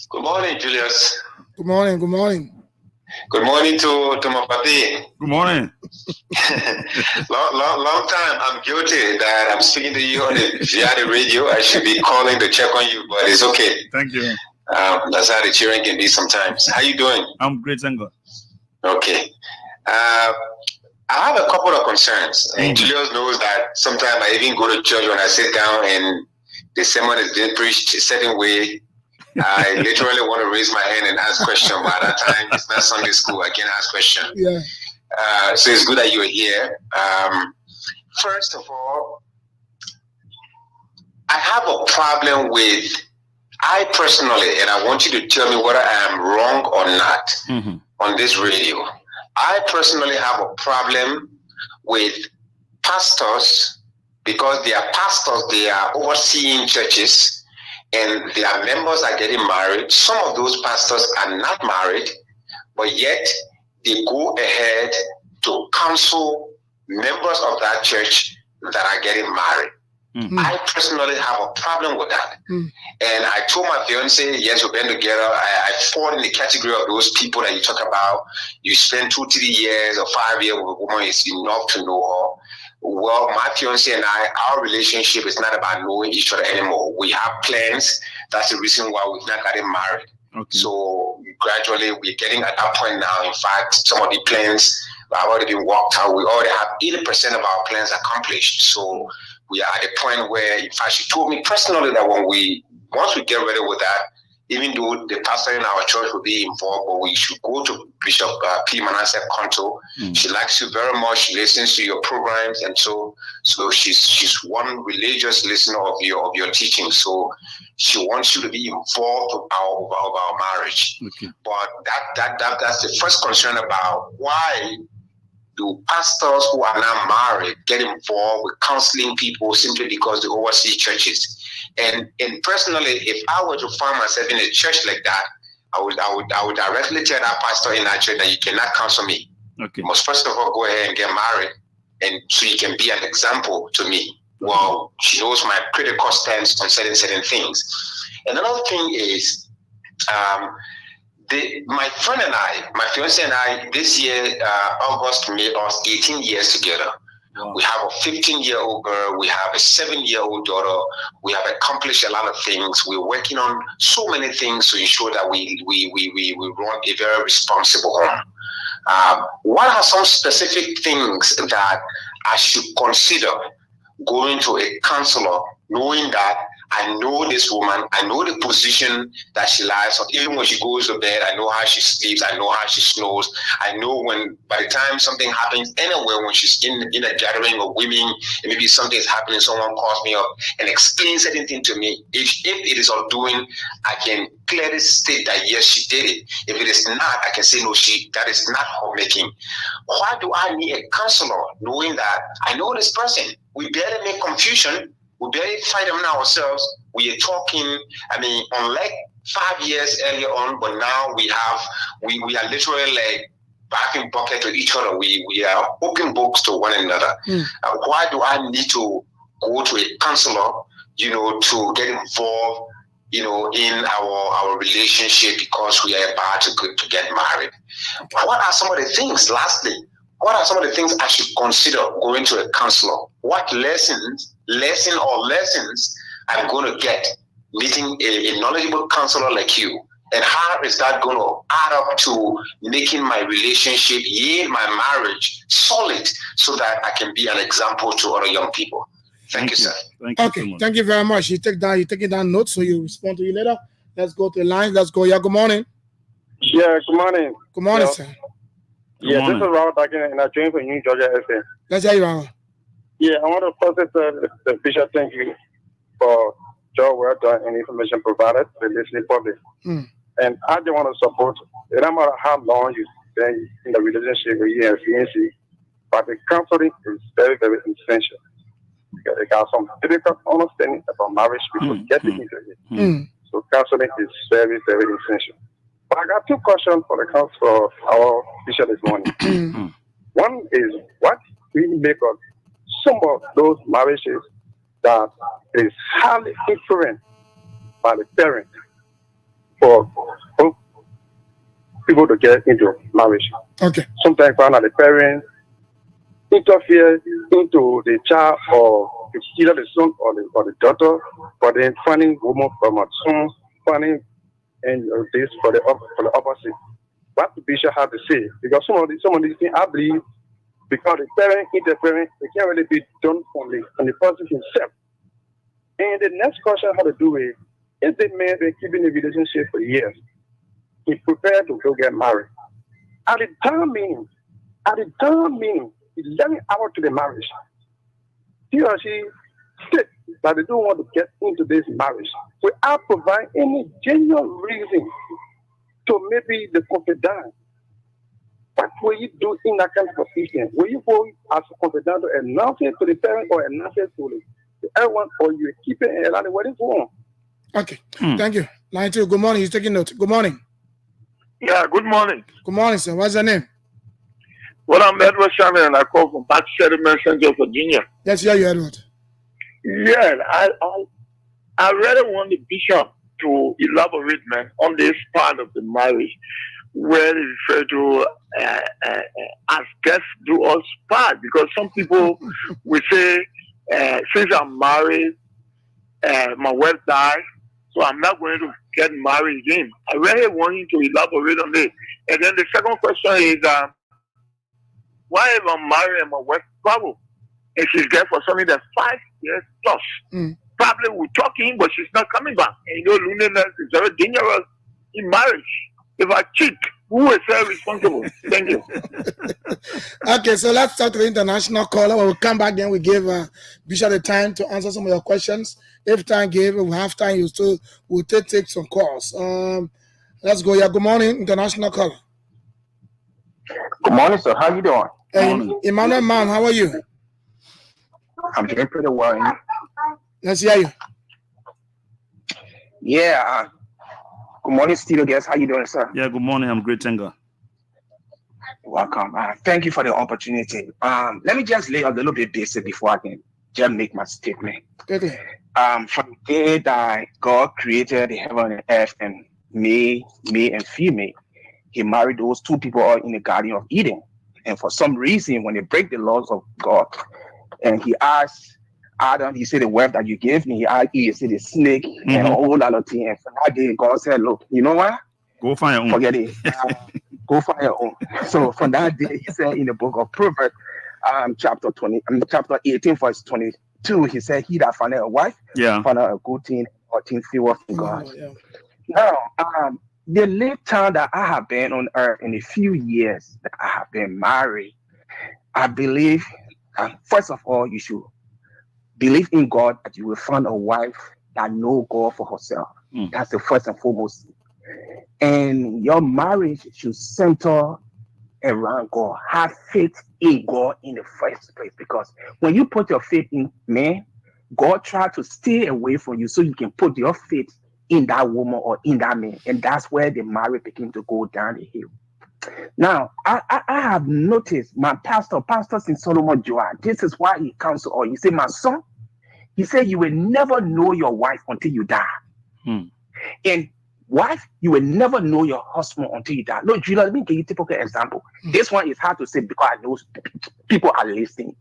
Good morning, Julius. Good morning. Good morning to my papi. Good morning. long time. I'm guilty that I'm speaking to you via the radio. I should be calling to check on you, but it's okay. Thank you. That's how the cheering can be sometimes. How you doing? I'm great, thank God. Okay. I have a couple of concerns. And Julius knows that sometimes I even go to church when I sit down and the sermon is being preached a certain way. I literally want to raise my hand and ask questions, but at that time, it's not Sunday school. I can't ask questions. Yeah. So it's good that you're here. First of all, I have a problem with, I personally, and I want you to tell me whether I am wrong or not on this radio. I personally have a problem with pastors because they are pastors, they are overseeing churches, and their members are getting married. Some of those pastors are not married, but yet they go ahead to counsel members of that church that are getting married. I personally have a problem with that. And I told my fiance, yes, we've been together. I fall in the category of those people that you talk about. You spend 2, 3 years or 5 years with a woman, it's enough to know her. Well, my fiance and I, our relationship is not about knowing each other anymore. We have plans. That's the reason why we've not gotten married. Okay. So gradually we're getting at that point now. In fact, some of the plans have already been worked out. We already have 80% of our plans accomplished. So we are at a point where, in fact, she told me personally that once we get ready with that, even though the pastor in our church will be involved, but we should go to Bishop P. Manasseh Konto. She likes you very much. She listens to your programs, and so she's one religious listener of your teaching. So she wants you to be involved of our marriage. Okay. But that's the first concern about why do pastors who are not married get involved with counseling people simply because they oversee churches? And personally, if I were to find myself in a church like that, I would directly tell that pastor in that church that you cannot counsel me. Okay. You must first of all go ahead and get married, and so you can be an example to me. Well, she knows my critical stance on certain things. Another thing is, my friend and I, my fiance and I, this year, August made us 18 years together. Wow. We have a 15-year-old girl. We have a 7-year-old daughter. We have accomplished a lot of things. We're working on so many things to ensure that we run a very responsible home. What are some specific things that I should consider going to a counselor, knowing that I know this woman, I know the position that she lies on. Even when she goes to bed, I know how she sleeps, I know how she snores. I know when, by the time something happens anywhere, when she's in a gathering of women, and maybe something is happening, someone calls me up and explains anything to me. If it is all doing, I can clearly state that yes, she did it. If it is not, I can say no, that is not her making. Why do I need a counselor, knowing that I know this person? We barely make confusion. We barely fight them ourselves. We are talking, unlike 5 years earlier on, but now we are literally like backing bucket to each other. We are open books to one another. Why do I need to go to a counselor, to get involved in our relationship because we are about to get married. What are some of the things, lastly, what are some of the things I should consider going to a counselor? What lessons I'm going to get meeting a knowledgeable counselor like you? And how is that going to add up to making my relationship, my marriage solid so that I can be an example to other young people? Thank you, sir. Thank you so much. Thank you very much. You're taking down notes, so you respond to you later. Let's go to the line. Let's go. Yeah, good morning. Yeah, good morning. Good morning, sir. This is Robert talking, and I joined from New Georgia SA. Let's hear you, Robert. Yeah, I want to first say the Bishop, thank you for job well done and information provided to the listening public. And I just want to support, it no matter how long you've been in the relationship with you and CNC, but the counseling is very, very essential. Because they got some difficult understanding about marriage before getting into it. So counseling is very, very essential. But I got two questions for the council for our bishop this morning. One is, what really make of some of those marriages that is highly influenced by the parents for people to get into marriage? Okay. Sometimes find out the parents interfere into the child or either the son or the daughter, but then finding woman from a son, finding and this for the opposite. What the bishop have to say? Because some of these things, I believe, because the parent interfering, it can't really be done on the person himself. And the next question I have to do with, if the man been keeping the relationship for years, he prepared to go get married. At the time meaning, 11 hours to the marriage, he or she said that they don't want to get into this marriage without providing any genuine reason to maybe the confidant. What will you do in that kind of position? Will you go as a confidant to announce it to the parent or announce it to everyone, or you keep it and allow what is wrong? Okay, thank you. Line 2, good morning. He's taking notes. Good morning. Yeah, good morning. Good morning, sir. What's your name? Well, I'm Edward Shannon, and I call from Back Settlement Center, Virginia. Yes, yeah, you Edward. Yeah, I really want the bishop to elaborate, man, on this part of the marriage where they refer to as death do us part, because some people will say, since I'm married, my wife died, so I'm not going to get married again. I really want you to elaborate on this. And then the second question is, why if I'm married and my wife travel and she's there for something that's 5 years plus? Probably we're talking, but she's not coming back. And loneliness is very dangerous in marriage. If I cheat, who is responsible? Thank you. Okay, so let's talk to the international caller. When we come back, then we give Bishop the time to answer some of your questions. If time gives, we have time, we'll take some calls. Let's go. Yeah, good morning, international caller. Good morning, sir. How you doing? Hey, Emmanuel Man, how are you? I'm doing pretty well. Let's hear you. Yeah. Good morning, studio guests. How you doing, sir? Yeah, good morning. I'm great, Tenga. Welcome. Thank you for the opportunity. Let me just lay a little bit basic before I can just make my statement. Okay. From the day that God created the heaven and earth and male and female, he married those two people all in the Garden of Eden. And for some reason, when they break the laws of God, and he asked Adam, he said, the wife that you gave me, he said, the snake, and a whole lot of things. And for that day, God said, look, you know what? Go find your own. Forget it. Go find your own. So from that day, he said in the book of Proverbs, chapter 18, verse 22, he said, he that findeth a wife, find a good thing, or thing favor from God. Now, the late time that I have been on earth, in a few years that I have been married, I believe, first of all, you should believe in God that you will find a wife that knows God for herself. That's the first and foremost. And your marriage should center around God. Have faith in God in the first place. Because when you put your faith in man, God tries to stay away from you so you can put your faith in that woman or in that man. And that's where the marriage begins to go down the hill. Now, I have noticed my pastor in Solomon Joa, this is why he counsel, or he said, my son, he said, you will never know your wife until you die. And wife, you will never know your husband until you die. Look, Julia, let me give you a typical example. This one is hard to say because I know people are listening.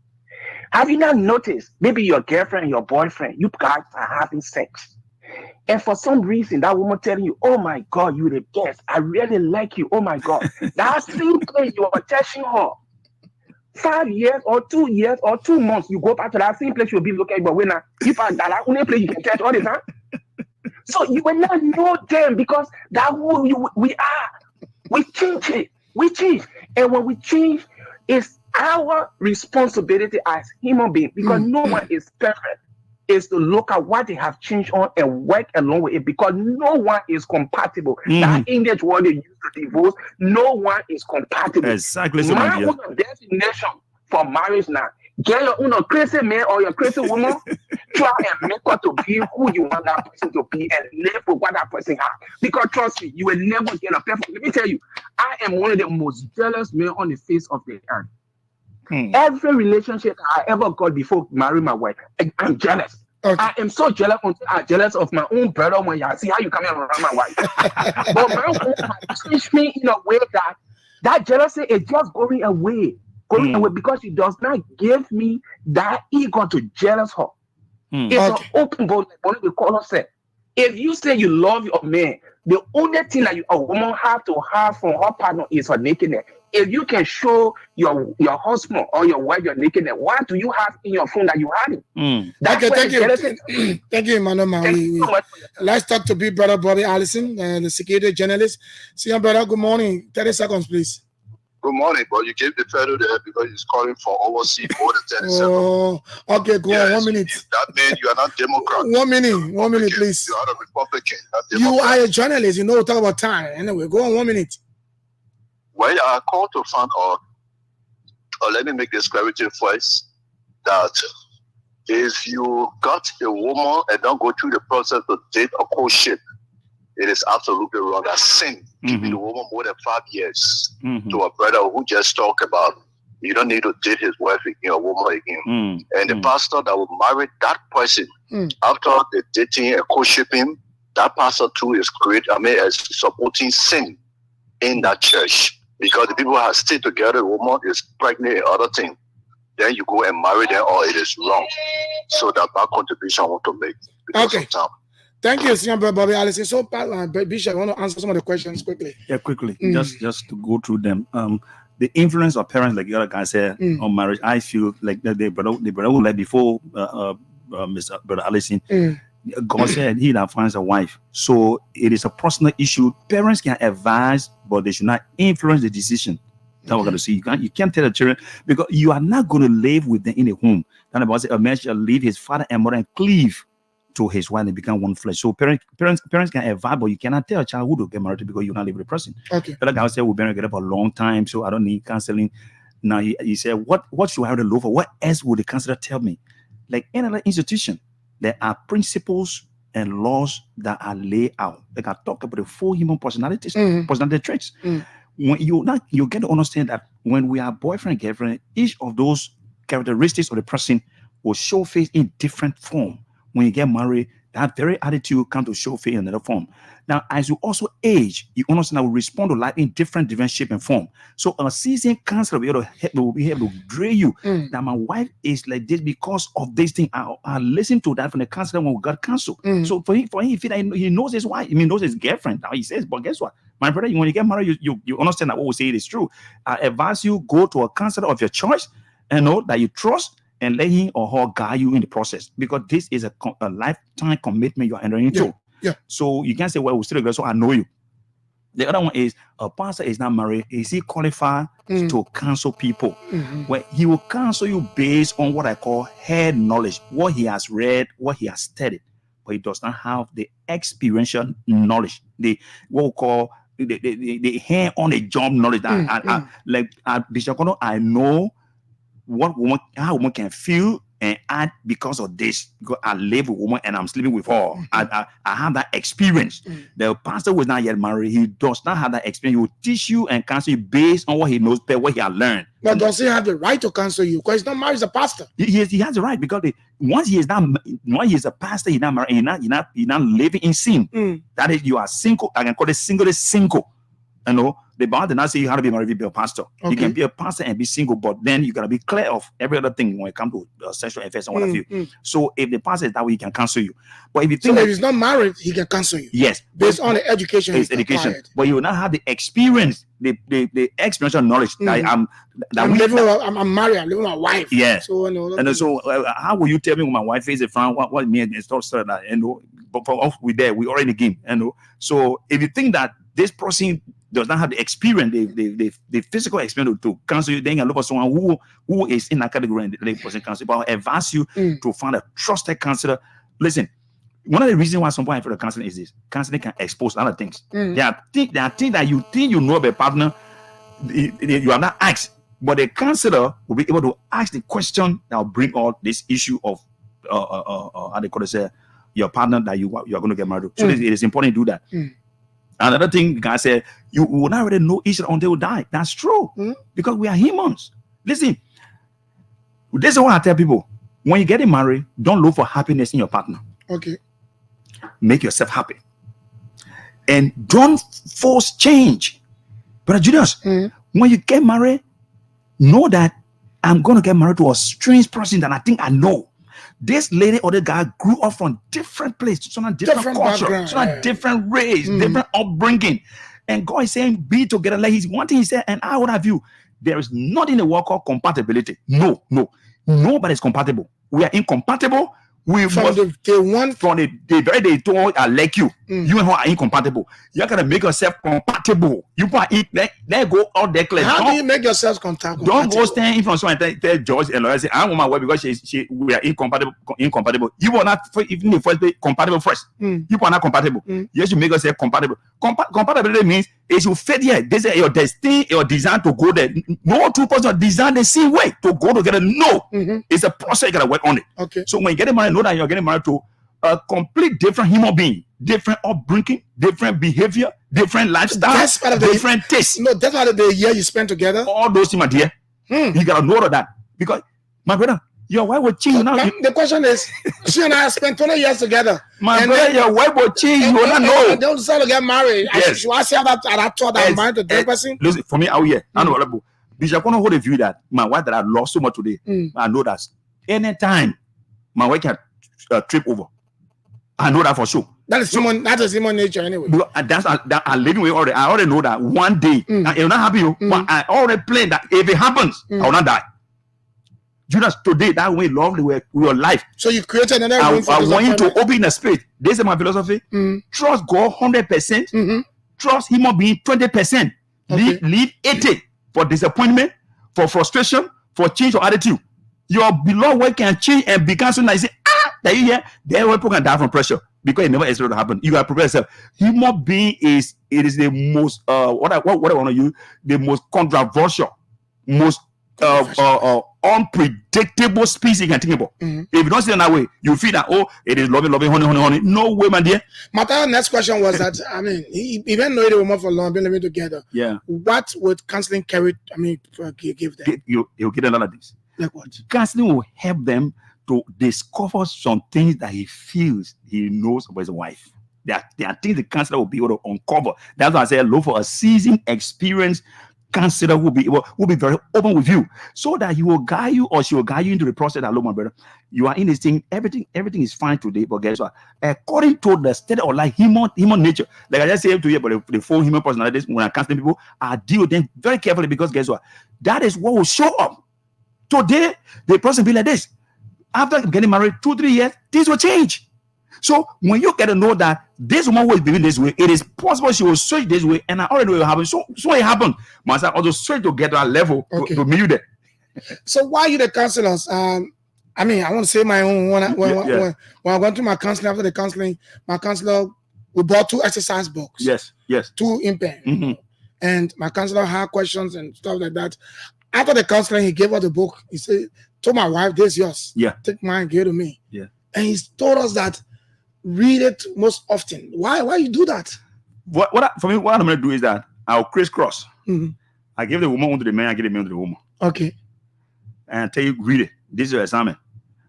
Have you not noticed, maybe your girlfriend and your boyfriend, you guys are having sex. And for some reason, that woman telling you, oh my God, you're the best. I really like you. Oh my God. That same place you are touching her. 5 years or 2 years or 2 months, you go back to that same place, you'll be looking, but when if I that only place you can touch all the time. So you will not know them because that who we are. We change it. We change. And when we change, it's our responsibility as human beings, because no one is perfect, is to look at what they have changed on and work along with it, because no one is compatible. That English word they use to divorce, no one is compatible. Exactly. So my own definition for marriage now, get your own crazy man or your crazy woman, try and make her to be who you want that person to be and live with what that person has. Because trust me, you will never get a perfect. Let me tell you, I am one of the most jealous men on the face of the earth. Every relationship I ever got before marrying my wife, I'm jealous. Okay. I am so jealous until I'm jealous of my own brother when I see how you come around my wife. But my own has changed me in a way that jealousy is just going away. Because she does not give me that ego to jealous her. It's an open book, like what we call herself. If you say you love your man, the only thing that a woman have to have from her partner is her nakedness. If you can show your husband or your wife your nakedness, what do you have in your phone that you have it? Okay, thank you. Thank you, Emmanuel. Let's talk to Big Brother Bobby Allison, the security journalist. Senior brother, good morning. 30 seconds, please. Good morning, but you gave the fellow there because he's calling for overseas more than 30 seconds. Oh, okay, go on. 1 minute. That means you are not Democrat. 1 minute. 1 minute, please. You are a Republican, not You Democrat. are a journalist. You know, talk about time. Anyway, go on 1 minute. Well, I called to find out, or let me make this clarity first, that if you got a woman and don't go through the process to date or courtship, it is absolutely wrong. That's sin. Keeping the woman more than 5 years to a brother who just talked about you don't need to date his wife again or woman again. And the pastor that will marry that person after the dating and courtshiping, that pastor too is is supporting sin in that church. Because the people who have stayed together, the woman is pregnant and other things. Then you go and marry them, or it is wrong. So that contribution I want to make. Okay. Thank you, Senior Brother Bobby Allison. So, Bishop, I want to answer some of the questions quickly. Yeah, quickly. Just to go through them. The influence of parents, like the other guy said, on marriage, I feel like the brother who left before Mr. Brother Allison, God said he that finds a wife. So it is a personal issue. Parents can advise, but they should not influence the decision. That's what we're going to see. You can't tell the children, because you are not going to live with them in a home. Then about say a man shall leave his father and mother and cleave to his wife and become one flesh. So parents can advise, but you cannot tell a child who to get married to because you're not living with the person. Okay. Like I said, we've been together for a long time, so I don't need counseling. Now he said, what should I have to look for? What else would the counselor tell me? Like any other institution, there are principles and laws that are laid out. Like I talk about the 4 human personalities, personality traits. When you get to understand that when we are boyfriend and girlfriend, each of those characteristics of the person will show face in different form. When you get married, that very attitude comes to show face in another form. Now, as you also age, you understand that we respond to life in different shape and form. So a seasoned counselor will be able to drill you that my wife is like this because of this thing. I listen to that from the counselor when we got counsel. So for him, he knows his wife. He knows his girlfriend. Now he says, but guess what? My brother, when you get married, you understand that what we say is true. I advise you, go to a counselor of your choice and know that you trust, and let him or her guide you in the process, because this is a lifetime commitment you are entering into. Yeah. So you can't say, well, we're still together, so I know you. The other one is a pastor is not married. Is he qualified to counsel people? Well, he will counsel you based on what I call head knowledge, what he has read, what he has studied, but he does not have the experiential knowledge, what we call the hand on the job knowledge. Like Bishop Kono, I know how woman can feel and because of this, because I live with a woman and I'm sleeping with her, I have that experience. The pastor who is not yet married, he does not have that experience. He will teach you and counsel you based on what he knows, what he has learned. But does he have the right to counsel you? Because he's not married as a pastor. He has the right, because once he is a pastor, he's not married, he's not living in sin. That is, you are single. I can call it single. You know, the Bible did not say you have to be married to be a pastor. Okay. You can be a pastor and be single, but then you gotta be clear of every other thing when it comes to sexual affairs and what have you. So if the pastor is that way, he can counsel you. But if you think if he's not married, he can counsel you. Yes, based on the education. His education, acquired. But you will not have the experience, the experiential knowledge that I'm married. I'm living with my wife. Yes. So so how will you tell me when my wife is a friend? What me and stuff that? But for us, we already in the game. So if you think that this person does not have the experience, the physical experience to counsel you, then you look for someone who is in that category and the person counsel. But I advise you to find a trusted counselor. Listen, one of the reasons why some people for the counseling is this: counseling can expose other things. There are things that you think you know about a partner, you have not asked, but the counselor will be able to ask the question that will bring all this issue of how they call it, your partner that you are going to get married to. So it is important to do that. Another thing, God said, you will not really know each other until you die. That's true. Because we are humans. Listen, this is what I tell people. When you get married, don't look for happiness in your partner. Okay. Make yourself happy. And don't force change. Brother Julius, when you get married, know that I'm going to get married to a strange person that I think I know. This lady or the guy grew up from different places, some different culture, some different race, different upbringing. And God is saying, be together. Like he's one thing he said, and I would have you. There is nothing in the world called compatibility. No. Nobody's compatible. We are incompatible. From the very day told I like you. You and her are incompatible. You gotta make yourself compatible. You put let go out there clear. How do you make yourself compatible? Don't go stand in front of someone and tell George and lawyer say I want my wife because we are incompatible. You will not even the first be compatible first. You are not compatible. You should make yourself compatible. Compatibility means it should fit here. This is your destiny, your design to go there. No two persons are designed the same way to go together. No, it's a process. You gotta work on it. Okay. So when you get married, know that you're getting married to a complete different human being, different upbringing, different behavior, different lifestyle, different taste. No, that's part of the year you spend together. All those things, my dear. You gotta know that because my brother, your wife will change now. The question is, she and I spent 20 years together. My brother, your wife will change. You will not know. They will decide to get married. Yes. Should I say that I thought that I'm married to the person? Listen, for me out here, I know. Bishop, I hold the view that my wife that I lost so much today. I know that anytime my wife can trip over. I know that for sure. That's human nature anyway. I'm living with already. I already know that one day it will not happen. But I already planned that if it happens, I will not die. Judas, today that way love with your life. So you created another room for I want you to open the spirit. This is my philosophy. Trust God 100%. Trust human being 20%. Leave 80 for disappointment, for frustration, for change of attitude. Your beloved wife can change and become so nice. That you hear, there people can die from pressure because it never expected to happen. You gotta prepare yourself. Human being is the most what I want to use, the most controversial, most unpredictable species you can think about. If you don't see it that way, you feel that it is loving, honey. No way, my dear. My next question was that he even though they were more for long, been living together. Yeah. What would counseling give them? He'll get a lot of things. Like what? Counseling will help them to discover some things that he feels he knows about his wife. There are things the counselor will be able to uncover. That's why I say look for a seasoned, experienced counselor who will be very open with you, so that he will guide you or she will guide you into the process. That, look, my brother, you are in this thing. Everything is fine today, but guess what? According to the state of life, human nature, like I just said to you about the full human personalities, when I counsel people, I deal with them very carefully because guess what? That is what will show up. Today, the person be like this. After getting married 2-3 years, things will change. So when you get to know that this woman will be this way, it is possible she will switch this way, and I already know it will happen. So it happened. Myself also switch to get to that level to meet you there. So why are you the counselors? I want to say my own. When I went to my counseling, after the counseling, my counselor, we bought 2 exercise books. Yes. 2 in pen. And my counselor had questions and stuff like that. after the counseling, he gave her the book. He said, told my wife, this is yours. Yeah. Take mine, give it to me. Yeah. And he told us that read it most often. Why you do that? For me, what I'm going to do is that I'll crisscross. Mm-hmm. I give the woman one to the man, I give the man to the woman. Okay. And I tell you, read it. This is your assignment.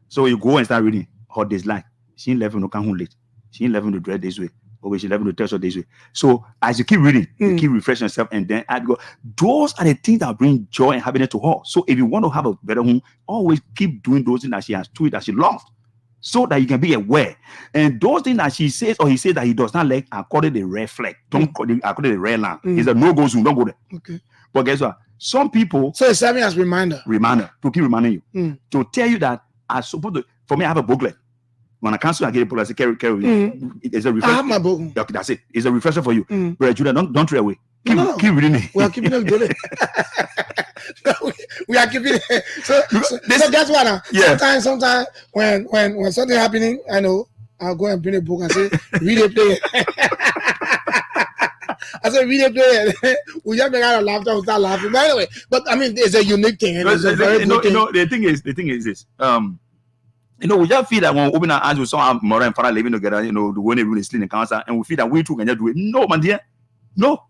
So you go and start reading her days like. She ain't left no come home late. She ain't left to dread this way. Or she left to tell her this way. So as you keep reading, you keep refreshing yourself, and then I'd go. Those are the things that bring joy and happiness to her. So if you want to have a better home, always keep doing those things that she has to it, that she loves, so that you can be aware. And those things that she says or he says that he does not like are called the red flag. Don't call it, I call it the red line. It's a no-go zone. Don't go there. Okay. But guess what? Some people. So it's serving as reminder to keep reminding you to tell you that I'm supposed to. For me, I have a booklet. When I cancel, I get a booklet. I say, carry. It's a refresher. I have my book. Okay, that's it. It's a refresher for you. Brother Judah, don't throw away. Keep reading it. We are keeping it good. We are keeping it. So that's why now. Yeah. Sometimes when something happening, I know I'll go and bring a book and say, read it, play it. I said, read it, play it. We just make out of laughter, we start laughing. But anyway, I mean, it's a unique thing. And it's a very good thing. The thing is this. We just feel that when we open our eyes with some mother and father living together, the way they really sleep in the council, and we feel that we too can just do it. No, my dear. No.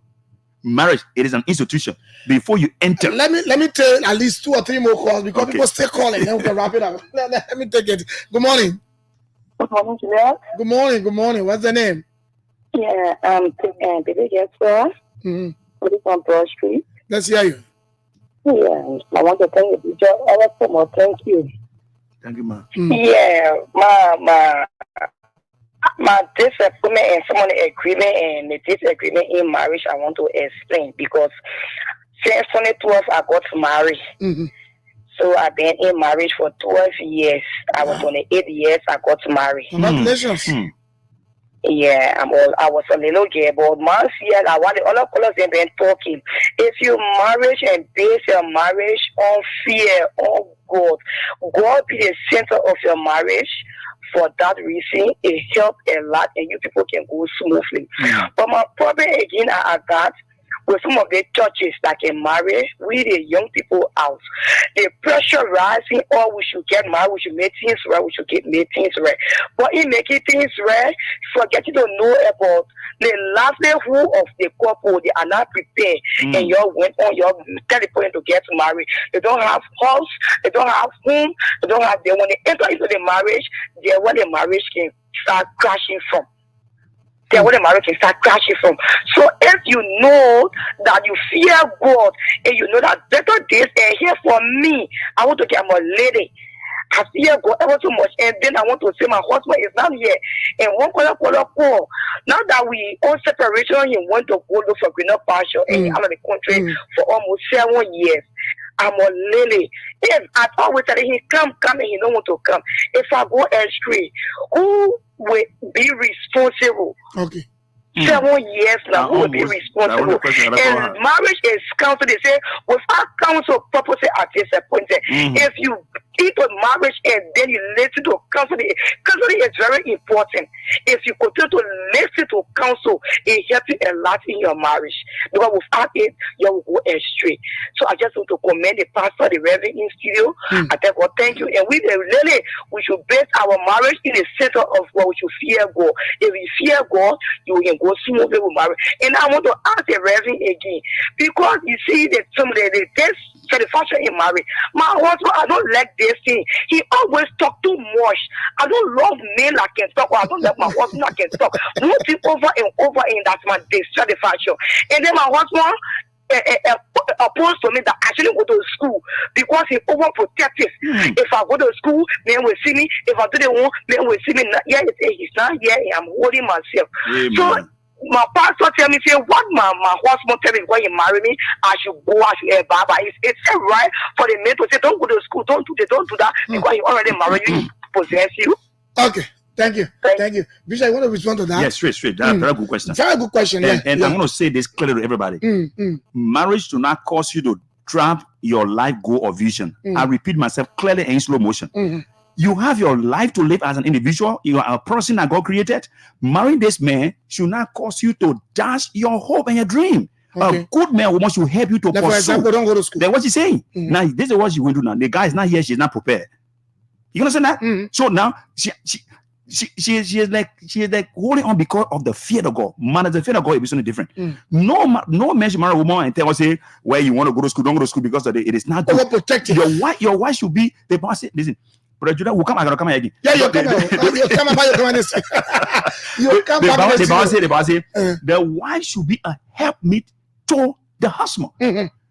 Marriage, it is an institution. Before you enter. Let me tell at least 2 or 3 more calls because people still calling. Then we can wrap it up. Let me take it. Good morning. Good morning, Juliet. Good morning. What's the name? Yeah, Baby Gatswell. From Broad Street. Let's hear you. Yeah, I want to thank you, Joe. Thank you. Thank you, ma. Yeah, my disagreement and someone agreement and the disagreement in marriage, I want to explain because since 2012 I got married. So I've been in marriage for 12 years. I was 28 years. I got married. Congratulations. Yeah, I was a little girl, but months here, I want the other colors they've been talking. If you marriage and base your marriage on fear, on God be the center of your marriage. For that reason, it helps a lot, and you people can go smoothly. But my problem again, I got with some of the churches that can marry, we the young people out. The pressure rising, we should get married, we should make things right, we should make things right. But in making things right, forgetting to know about the livelihood of the couple. They are not prepared, and you went on your telephone to get married. They don't have house, they don't have home, they want to enter into the marriage, they're where the marriage can start crashing from. They're where the marriage can start crashing from. So if you know that you fear God and you know that better days are here for me, I want to get my lady. I fear God ever so much, and then I want to say my husband is not here. And one color. Now that we on separation, he went to go look for greener pasture and I'm in the country for almost 7 years. I'm a lily. If I always tell him, come, and he don't want to come. If I go astray, who will be responsible? Okay. 7 years now, who will be responsible? And marriage is counsel. They say, without counsel, purposes are disappointed. If you eat with marriage and then you listen to counseling is very important. If you continue to listen to counsel, it helps you a lot in your marriage. Because without it, you will go astray. So I just want to commend the pastor, the Reverend in studio. I tell God, thank you. And we should base our marriage in the center of what we should fear God. If we fear God, you can go smoothly with marriage. And I want to ask the Reverend again, because you see that some of the satisfaction in marriage. My husband, I don't like this thing. He always talk too much. I don't love men that can talk, or I don't love my husband that can talk. Nothing over and over, and that's my dissatisfaction. And then my husband opposed to me that I shouldn't go to school because he's overprotective. If I go to school, men will see me. If I do the one, men will see me. Yeah, he's not here. I'm holding myself. So my pastor tell me, say, what my husband tell me when he marry me, I should go, I should baba. It's right for the men to say, don't go to school, don't do that, because he already married you, he possess you. Okay. Thank you. Bishop, I want to respond to that. Yes, straight. That's a very good question. Very good question. And I'm going to say this clearly to everybody. Marriage do not cause you to drop your life goal or vision. I repeat myself clearly and in slow motion. You have your life to live as an individual. You are a person that God created. Marrying this man should not cause you to dash your hope and your dream. Okay. A good man or woman should help you to Like pursue. for example, don't go to school. Then what she's saying? Mm. Now, this is what she's going to do now. The guy is not here, she's not prepared. You understand that? Mm. So now she is like holding on because of the fear of God. Man, the fear of God is something different. Mm. No man should marry a woman and tell her, say, well, you want to go to school, don't go to school because of it is not good. Overprotective. Your wife should be the boss. Listen, Brother Judah will come. I'm gonna come here again. Yeah, you come back. You come back. You come back. The boss say, the wife should be a helpmeet to the husband,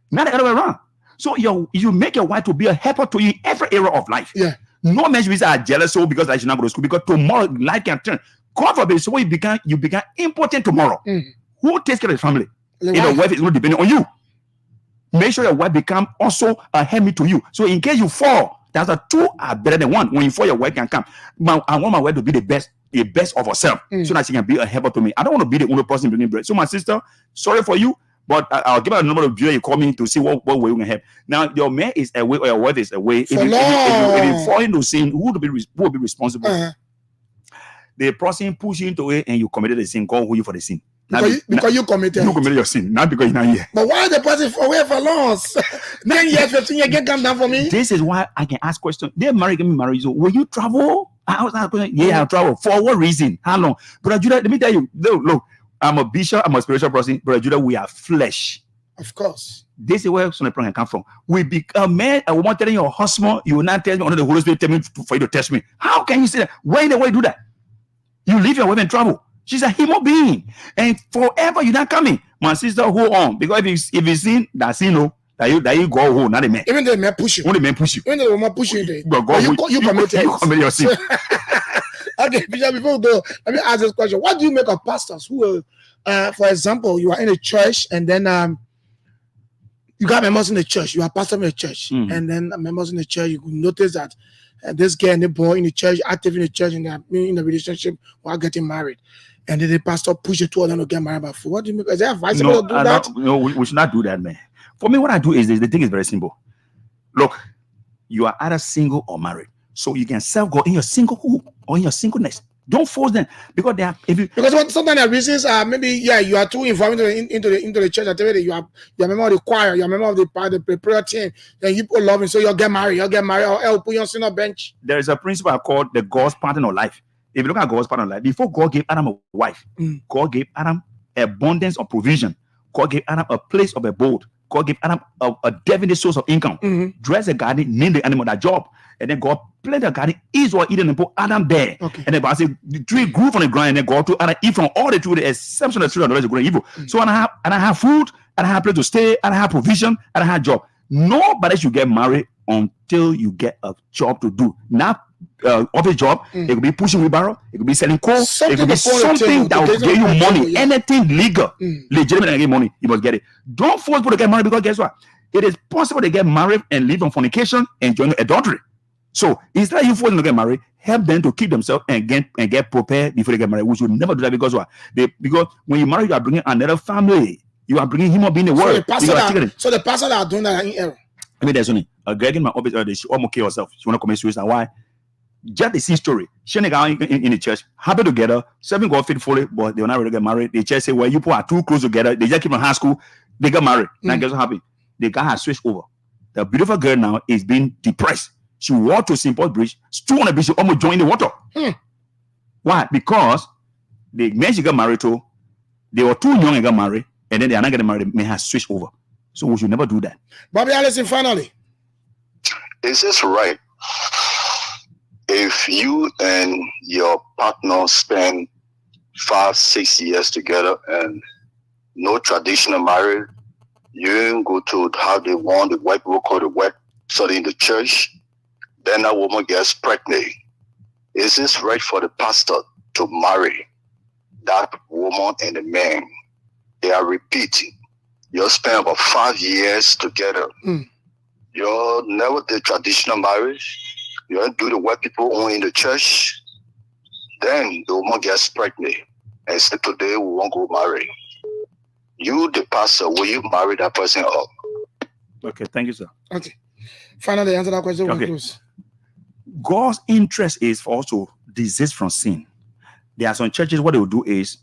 not the other way around. So you make your wife to be a helper to you in every area of life. Yeah. No man should be jealous so because I should not go to school because tomorrow life can turn. God forbid, so you become important tomorrow. Who takes care of the family? The wife is not depending on you. Make sure your wife become also a helpmeet to you. So in case you fall, that's the two are better than one. When you fall, your wife can come. I want my wife to be the best of herself, so that she can be a helper to me. I don't want to be the only person bringing bread. So my sister, sorry for you, but I'll give her a number of you. You call me to see what way we can help. Now your man is away or your wife is away. If you fall into sin, who will be responsible? The person push you into it and you committed the sin. God hold you for the sin. Because you committed your sin, not because you're not here. But why the person away for long? 9 years, 15 years, get come down for me. This is why I can ask questions. They marry, get me married. So will you travel? I was asking, yeah, I'll travel. For what reason? How long? Brother Judah, let me tell you. Look, I'm a bishop, I'm a spiritual person. Brother Judah, we are flesh. Of course. This is where some problem come from. We become man, a woman telling your husband, you will not tell me under the Holy Spirit, tell me for you to test me. How can you say that? Why in the way do that? You leave your wife in trouble. She's a human being, and forever you're not coming. My sister, hold on, because if you sin, that's that you go home, not the man. Even the man push you. Only men push you. Even the woman push you, you committed your sin. Okay, Bishop, before we go, let me ask this question: what do you make of pastors who, for example, you are in a church and then you got members in the church, you are pastor in the church, and then members in the church, you notice that this girl and the boy in the church, active in the church, and they're in a relationship while getting married. And then the pastor push the two of them to get married. But for what do you make? Is there advisable to do that? No, we should not do that, man. For me, what I do is this. The thing is very simple. Look, you are either single or married, so you can serve God in your singlehood or in your singleness. Don't force them because they are. Because sometimes the reasons are maybe you are too involved into the church. You are member of the choir, you're a member of the prayer team. Then you put love in, so you'll get married, or else put you on sinner bench. There is a principle I call the God's pattern of life. If you look at God's pattern of life, before God gave Adam a wife, God gave Adam abundance of provision. God gave Adam a place of abode. God gave Adam a definite source of income. Dress the garden, name the animal that job. And then God planted the garden, Israel Eden, and put Adam there. Okay. And then God said, the tree grew from the ground, and then God told Adam eat from all the trees, the exception of the tree of knowledge of good and evil. So I have food, I have place to stay, I have provision, I have job. Nobody should get married until you get a job to do. Not office job. It could be pushing wheelbarrow, it could be selling coal, it could be something that will give you money. Anything legal, legitimate, and get money, you must get it. Don't force people to get married, because guess what? It is possible to get married and live on fornication and join adultery. So instead of you forcing to get married, help them to keep themselves and get prepared before they get married. We should never do that, because what? Because when you marry, you are bringing another family. You are bringing human being in the world. So the pastor that are doing that are in error. I mean, there's only a girl in my office, she almost killed herself. She want to commit suicide. Why? Just the same story. She and a guy in the church, happy together, serving God faithfully, but they were not ready to get married. The church say, well, you people are too close together. They just keep in high school. They got married. Now guess what happened? The guy has switched over. The beautiful girl now is being depressed. She walked to St. Paul Bridge, stood on the beach, she almost joined the water. Why? Because the man she got married to, they were too young and got married, and then they are not getting married. The man has switched over. So we should never do that. Bobby Allison, finally. Is this right? If you and your partner spend 5-6 years together and no traditional marriage, you go to how they want, the white people call the white study in the church, then that woman gets pregnant. Is this right for the pastor to marry that woman and the man? They are repeating. You spend about 5 years together. You never did traditional marriage. You don't do the white people only in the church. Then the woman gets pregnant and say, today we won't go marry. You, the pastor, will you marry that person up? Okay, thank you, sir. Okay. Finally, answer that question. Okay. God's interest is for us to desist from sin. There are some churches, what they will do is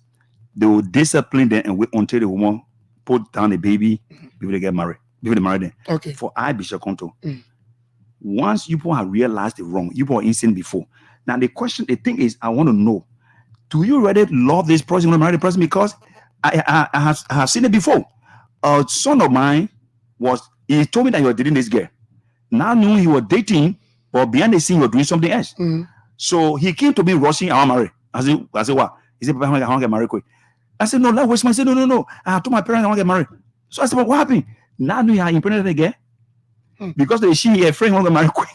they will discipline them and wait until the woman put down the baby before they get married. Before they marry them. Okay. For I, Bishop Konto. Once you people have realized the wrong, you people are innocent before. Now the thing is, I want to know, do you really love this person? You want to marry the person? Because I have seen it before. A son of mine he told me that he was dating this girl. Now knew he was dating, but behind the scene he was doing something else. So he came to me rushing, I want to marry. I said, what? He said, I want to get married quick. I said, no, let's waste my. I said, no. I told my parents I want to get married. So I said, but what happened? Now knew he had impregnated again. Because she a friend want to marry quick.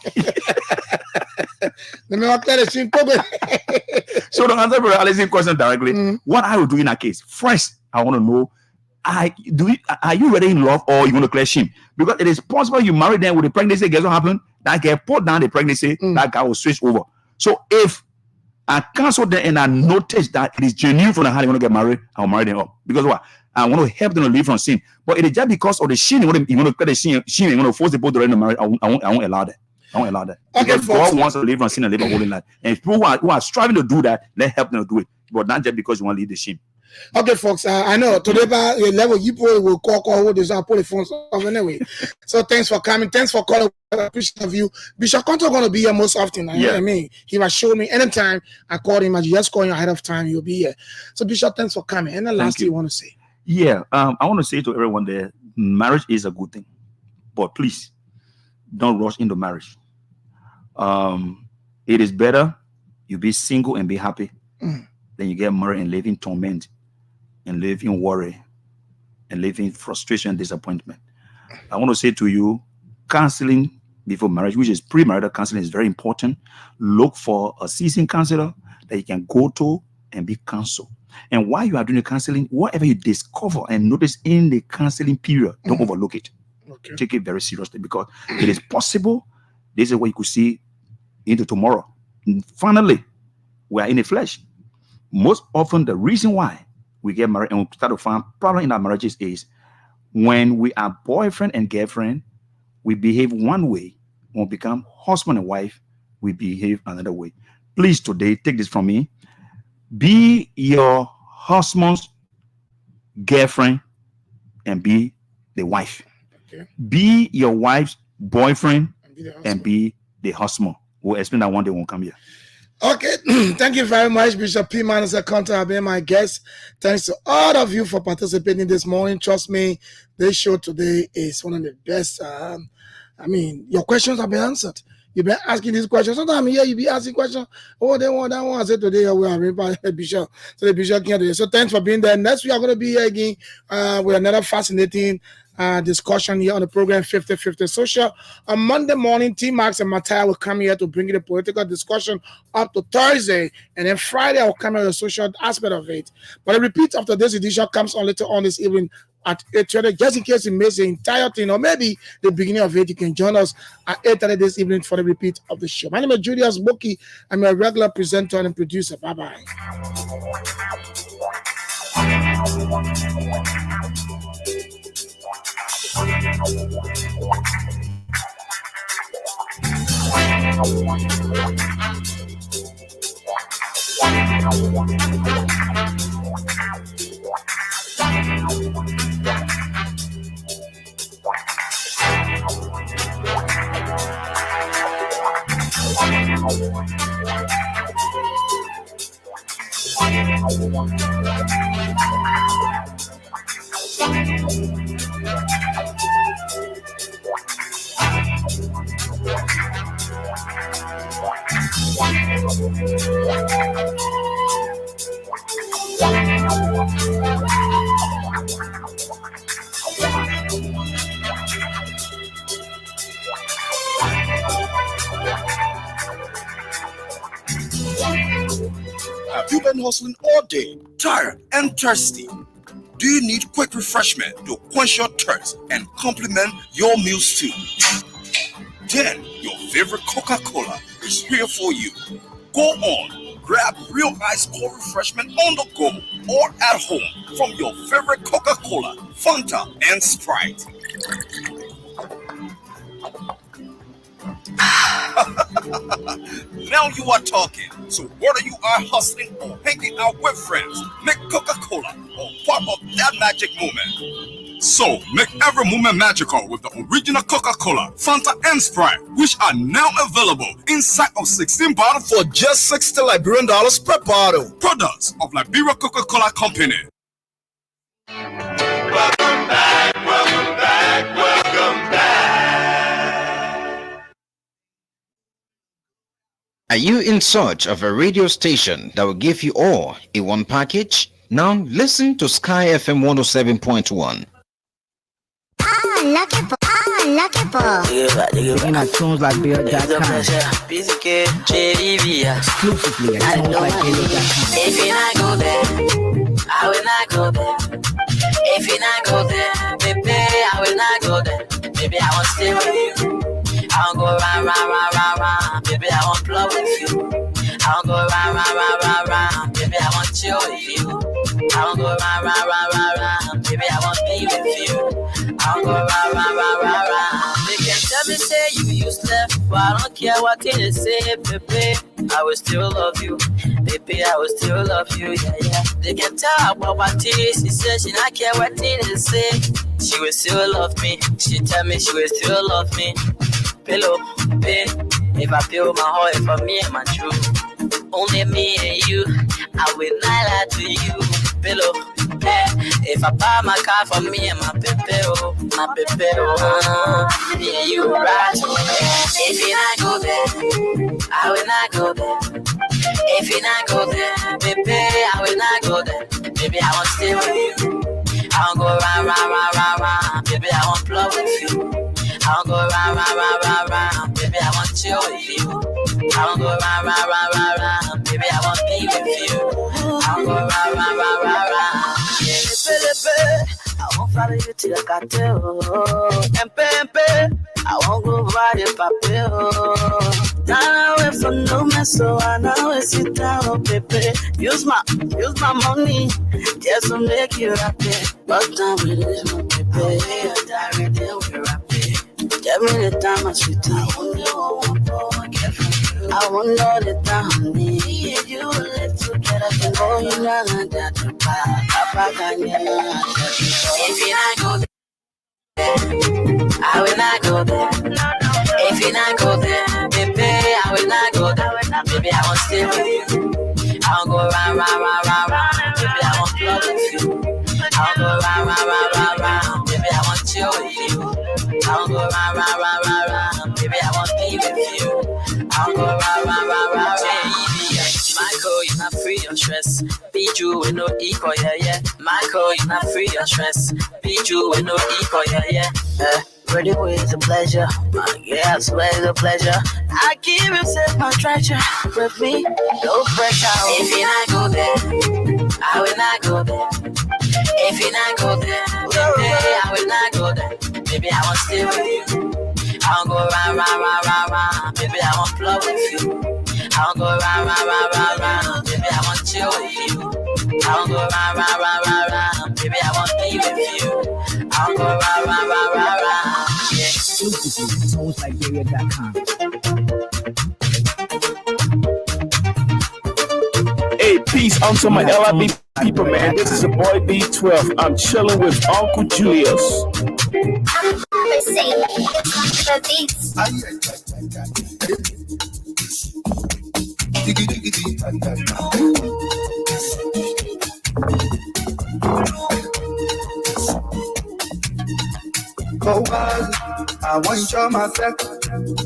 So to answer Brother Alex's question directly, what I will do in that case, first, I want to know, are you ready in love or you want to clear shame? Because it is possible you marry them with the pregnancy, guess what happened? That guy put down the pregnancy, that guy will switch over. So if I cancel them and I notice that it is genuine from the heart they want to get married, I'll marry them up. Because what? I want to help them to live from sin. But it is just because of the sin, you want to cut the sin, you want to force the both to marry, I won't allow that. I won't allow that. Okay, because God wants to live from sin and live a holy life. And people who are striving to do that, let's help them to do it. But not just because you want to leave the sin. Okay, folks, I know today by your level, you probably will call this up, pull the phones off anyway. So thanks for coming. Thanks for calling. I appreciate you. Bishop Konto going to be here most often. You know what I mean? He was showing me anytime I called him, I just call you ahead of time, you'll be here. So Bishop, thanks for coming. And the last thing you want to say? Yeah, I want to say to everyone there, marriage is a good thing, but please don't rush into marriage. It is better you be single and be happy than you get married and live in torment and live in worry and live in frustration and disappointment. I want to say to you, counseling before marriage, which is premarital counseling, is very important. Look for a seasoned counselor that you can go to and be counseled. And while you are doing the counseling, whatever you discover and notice in the counseling period, don't overlook it. Okay. Take it very seriously, because it is possible. This is what you could see into tomorrow. And finally, we are in the flesh. Most often, the reason why we get married and we start to find problem in our marriages is when we are boyfriend and girlfriend, we behave one way. When we become husband and wife, we behave another way. Please, today, take this from me. Be your husband's girlfriend and be the wife. Okay. Be your wife's boyfriend and be the husband. We'll explain that one day when we come here. Okay, thank you very much, Bishop P. Manasseh Konto, have been my guest. Thanks to all of you for participating this morning. Trust me, this show today is one of the best. Your questions have been answered. You've been asking these questions. Sometimes here you be asking questions. Oh, they want that one. I said today we are the bishop. So the bishop can't do it. So thanks for being there. Next week, I'm going to be here again with another fascinating discussion here on the program 50-50 Social. On Monday morning, T. Max and Matthias will come here to bring you the political discussion up to Thursday. And then Friday, I'll come here with the social aspect of it. But a repeat of today's edition comes on later on this evening at 8:30, just in case you miss the entire thing, or maybe the beginning of it. You can join us at 8:30 this evening for the repeat of the show. My name is Julius Boki. I'm a regular presenter and producer. Bye-bye. Have you been hustling all day, tired and thirsty? Do you need quick refreshment to quench your thirst and complement your meals too? Then your favorite Coca-Cola is here for you. Go on, grab real ice cold refreshment on the go or at home from your favorite Coca-Cola, Fanta, and Sprite. Now you are talking. So whether you are hustling or hanging out with friends, make Coca-Cola or part of that magic moment. So make every moment magical with the original Coca-Cola, Fanta, and Sprite, which are now available inside of 16 bottles for just $60 Liberian per bottle. Products of Liberia Coca-Cola Company. Welcome back, welcome back, welcome back. Are you in search of a radio station that will give you all in one package? Now listen to Sky FM 107.1. Looking at tunes like Bill.com. Exclusively at tunes like Bill.com. If you not go there, I will not go there. If you not go there, baby, I will not go there. Baby, I won't stay with you. I won't go round, round, round, round, round. Baby, I won't play with you. I won't go round, round, round, round, round. Baby, I won't chill with you. I won't go round, round, round, round, round. Baby, I won't be with you. I won't go round, round, round, round, round. They can tell me say you useless, but I don't care what they say, baby. I will still love you, baby. I will still love you, yeah, yeah. They can tell about what it is. She said she not care what they say. She will still love me. She tell me she will still love me. Pillow, babe. If I feel my heart for me and my truth, only me and you. I will not lie to you. Pillow, babe. If I buy my car for me and my pepe, oh, me and you right. If you not go there, I will not go there. If you not go there, baby, I will not go there. Baby, I won't stay with you. I won't go round, round, round, round, round. Baby, I won't play with you. I won't go round, round, round, round, round. Baby, I won't chill with you. I won't go round, round, round, round, round. Baby, I won't be with you. I won't go round, round, round, round, round. I won't follow you till I got to. I won't go by your papel. Down away from no mess, so I know it's sit down, baby. Use my money just to make you happy. But time with this, my baby. Direct then we happy. Tell me the time I sweet time. I won't know the time me and you live together. Oh, you know that Papa can you know. If you not go there, I will not go there. If you not go there, baby, I will not go there. Baby, I won't stay with you. I won't go round, round, round, round, round. Baby, I won't play with you. I won't go round, round, round, round, round. Baby, I won't chill with you. I won't go round, round, round, round, round. Baby, I won't be with you. I won't go round, round, round, round, round. Michael, you're not free of stress. Beat you with no equal, yeah, yeah. Michael, you're not free of stress. Beat you with no equal, yeah, yeah. Ready with the pleasure, my yes, with the pleasure. I give you set my treasure with me, no pressure. If you not go there, I will not go there. If you not go there, baby, I will not go there. Baby, I won't stay with you. I won't go round, round, round, round, round. Baby, I won't play with you. I won't go round, round, round, round, round. Baby, I won't chill with you. I won't go round, round, round, round, round. Baby, I won't be with you. I won't go round, round, round, round, round. Exclusively at tunes like Bill.com. Hey, peace unto my LIB people, man. This is a boy B12. I'm chilling with Uncle Julius. Oh, I want to enjoy myself.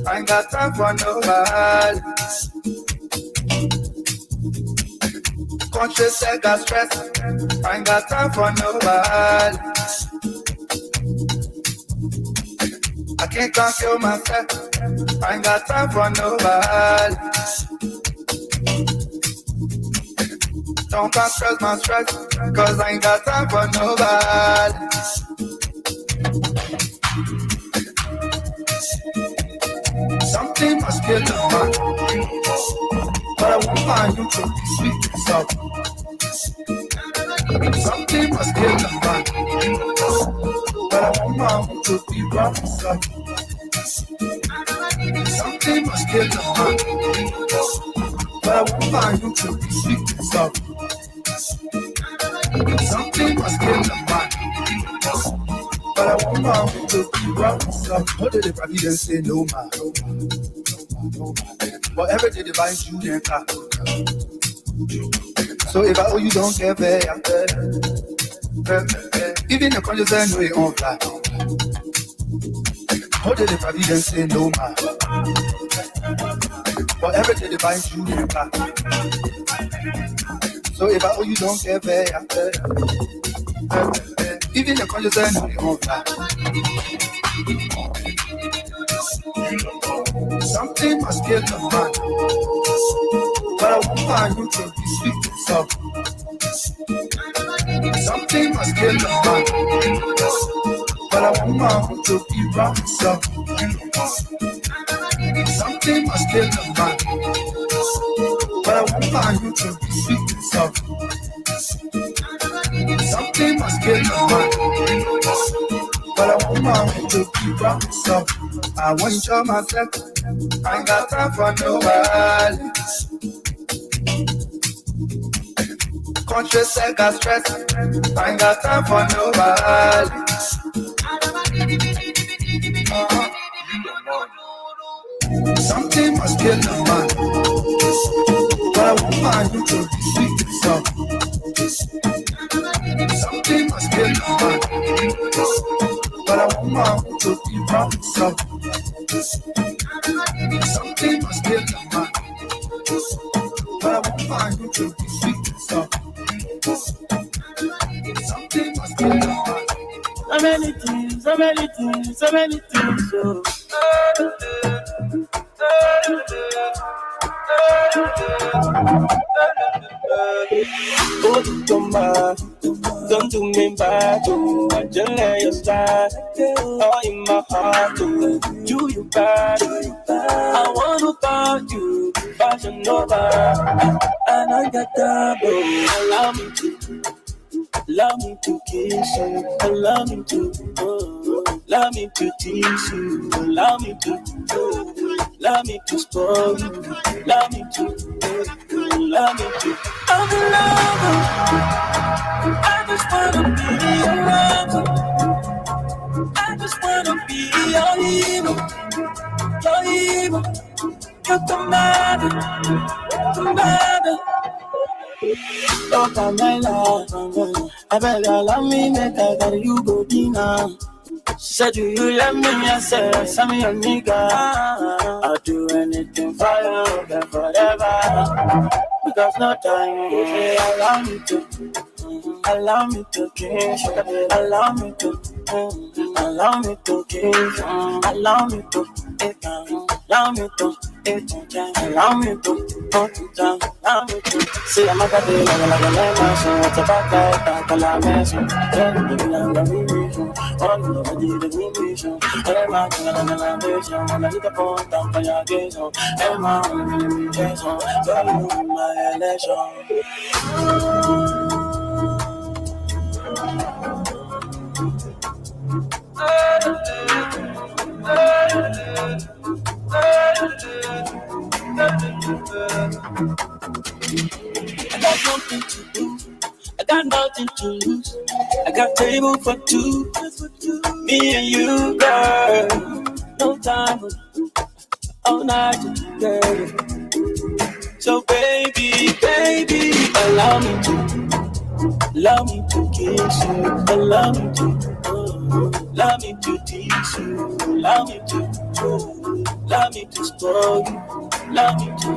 I ain't got time for nobody. Conscious, I got stress. I ain't got time for nobody. I can't control myself. I ain't got time for nobody. Don't stress my stress, cause I ain't got time for nobody. Something must be the man, but I won't find you to be sweet and soft. Something must be the man, but I won't find you to be rough and soft. Something must kill the man. But I won't find you to be sweet and soft. Something must kill the man. But I won't find you to be rough and soft. What did the Providence say? No man. But every day they buy you their car. So if I owe you, don't get fair. Even the conscious and way on fly. How did the Providence say no man? But every day they buy you their car. So if I owe you, don't get fair. Even the conscious and way on fly. Something must kill the man. But I won't find you to be sweet and soft. Something must kill the man. But I won't find you to be rough and soft. Something must kill the man. But I won't find you to be sweet and soft. Something must kill the man. But I won't find you to be rough and soft. I want to show myself. I ain't got time for nobody. Conscious, I got stress. I ain't got time for nobody. Something must kill the man. But I won't find you to be sweet and soft. Something must kill the man. But I won't find you to be rough and soft. Something must kill the man. But I won't find you to be sweet and soft. Something must kill the man. So many things, so many things, so many things. Oh, don't do me bad, oh, I just let you slide. Oh, in my heart, oh, do you bad? I wanna buy you, fashion over, and I got double. Allow me to kiss you, allow me to tease you, allow me to spoil you, allow me to. I'm a lover. I just wanna be your lover. I just wanna be your hero, your hero. You're the matter. Oh, my love, I beg you, allow me make I got you go dinner. She said, do you love me? I said, send me your nigga. I'll do anything for you, then forever. Because no time, allow me to kiss, allow me to kiss, allow me to see, I'm a cat, like a lemon, so what's a back like that? I love me, so tell me, I'm a mission. All you know, I did a mission. I'm a mission. I'm a little point down for your gaze. I'm a mission. So you my election. I got nothing to do. I got nothing to lose. I got table for two. Me and you, girl. No time, all night together. So baby, allow me to kiss you. Allow me to tease you. Allow me to spoil you. Allow me to.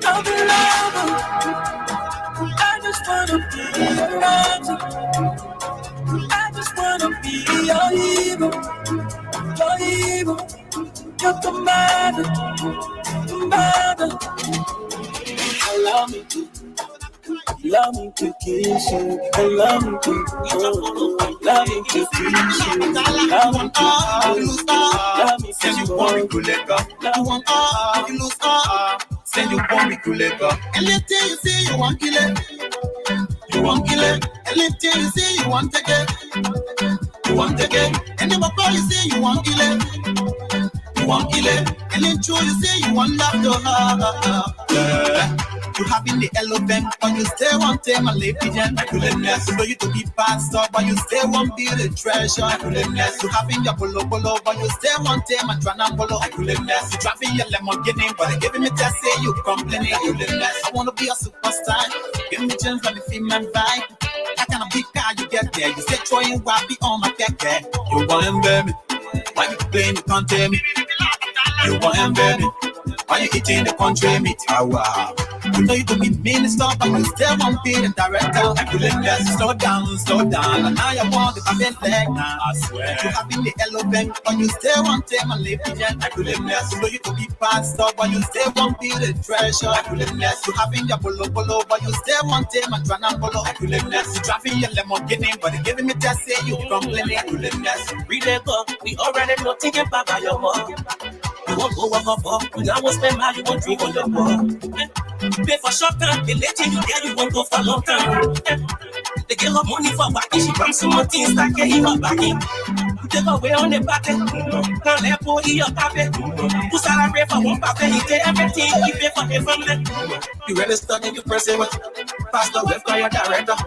I'm the lover. I just wanna be your lover. I just wanna be your hero. Your hero. You're the matter. Allow me to kiss you. Allow me to tease you. Allow me to Send you one me cool let go. You want you lose Send you one me cool let go. Anything you say you want kill it. You want kill it. Anything you say you want take it. You want take it. Any more call you say you want kill it. want kill it. And then true, you say you want love to her. You having the elephant, but you still want them a lady pigeon. You know you to be pastor, but you still want be the treasure. You having your polo, but you still want them a tranambolo. You driving your Lamborghini, but they giving me just say you complaining. I wanna be a superstar. Give me chance on the female vibe. That kind of big car you get there. You say trying while be on my keke. You want him, baby. Why you playing, you can't tell me. You want him, baby. Why you eating the country meat? Wow. You know you could be minister, but you still won't be the director. Slow down. And now you want the best leg now. I swear. You having the elephant, but you still want them a lady pigeon. You know you could be pastor, but you still won't be the treasure. You having your polo, but you still want them a tranambolo. You driving your Lamborghini, but they giving me just say you complaining. Read the book, we already know taking back by your mom. You won't go walk up, you won't spend money, you won't drink on your board. Pay for short time, they let you there, you won't go for long time. They give her money for backing, she comes some more things that get you up backing. You take away on the back, can't let go in your pocket. You celebrate for one pocket, you take everything, you pay for the family. You ready study, you press it with pastor, with your director.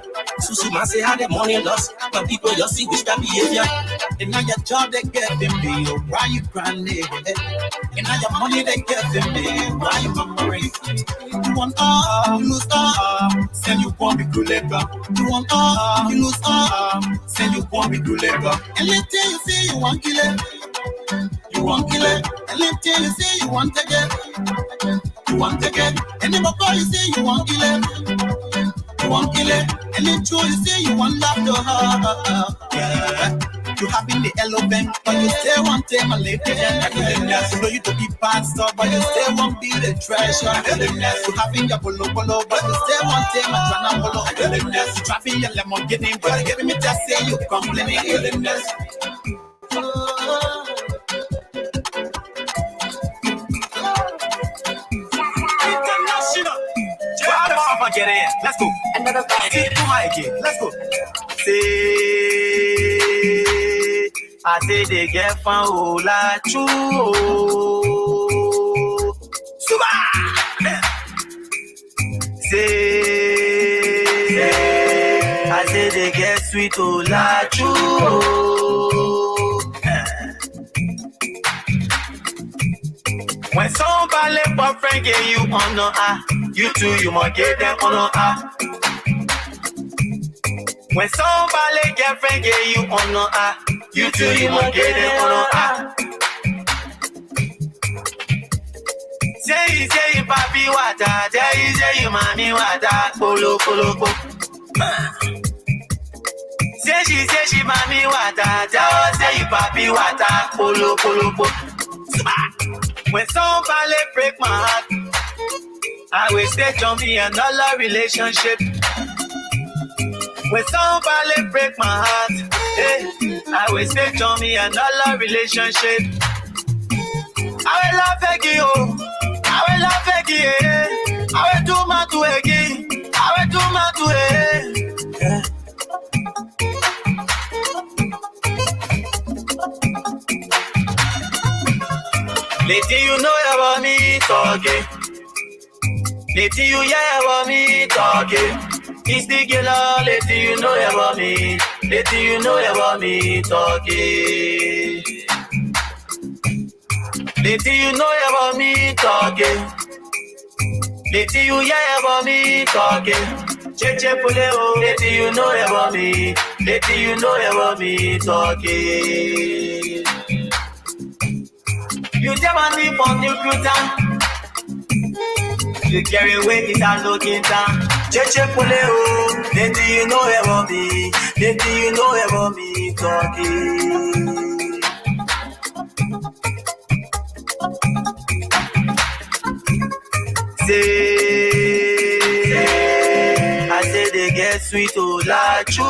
Susu man say how the money lost, but people just see which that behavior. And now your job they get them me, why you crying? And now your money they get them me, why you murmuring? You want all, you lose all. Send you want me to labor. You want all, you lose all. Send you want me to labor. And let's tell you say you want kill it. You want kill it. And let's tell you say you want to get. You want to get. And then call you say you want kill it. You want kill it. And then true you say you want love to her. Yeah. You having the elephant, but you still want them a lady. You know you to be pastor, but you still want be the treasure. You having your polo, but you still want them a tranambolo. You driving your Lamborghini, but they giving me just say you complaining. International. Get in. Let's go. Another time. Let's go. I say they get fun, oh, la choo. Suba! I say they get sweet, oh, la choo. When somebody for friend get you honor, you too, you must get them honor, When somebody get friend get you honor, you too, you must get them honor, Say, papi water, say, mommy water, polo. Say, she, mommy water, say, papi water, polo. When somebody break my heart, I will stay to me another relationship. When somebody break my heart, I will stay to me another relationship. I will love again, I will love again. I will do my to again. I will do my to Lady, you know about me talking. Lady, you hear about me talking. It's the girl, lady, you know about me. Lady, you know about me talking. Lady, you know about me talking. Lady, you hear about me talking. Cheche puleo, lady, you know about me. Lady, you know about me talking. You never need for new computer. You carry away this and looking down. Cheche puleo, lady, you know about me. Lady, you know about me talking. I say they get sweet, oh, like you.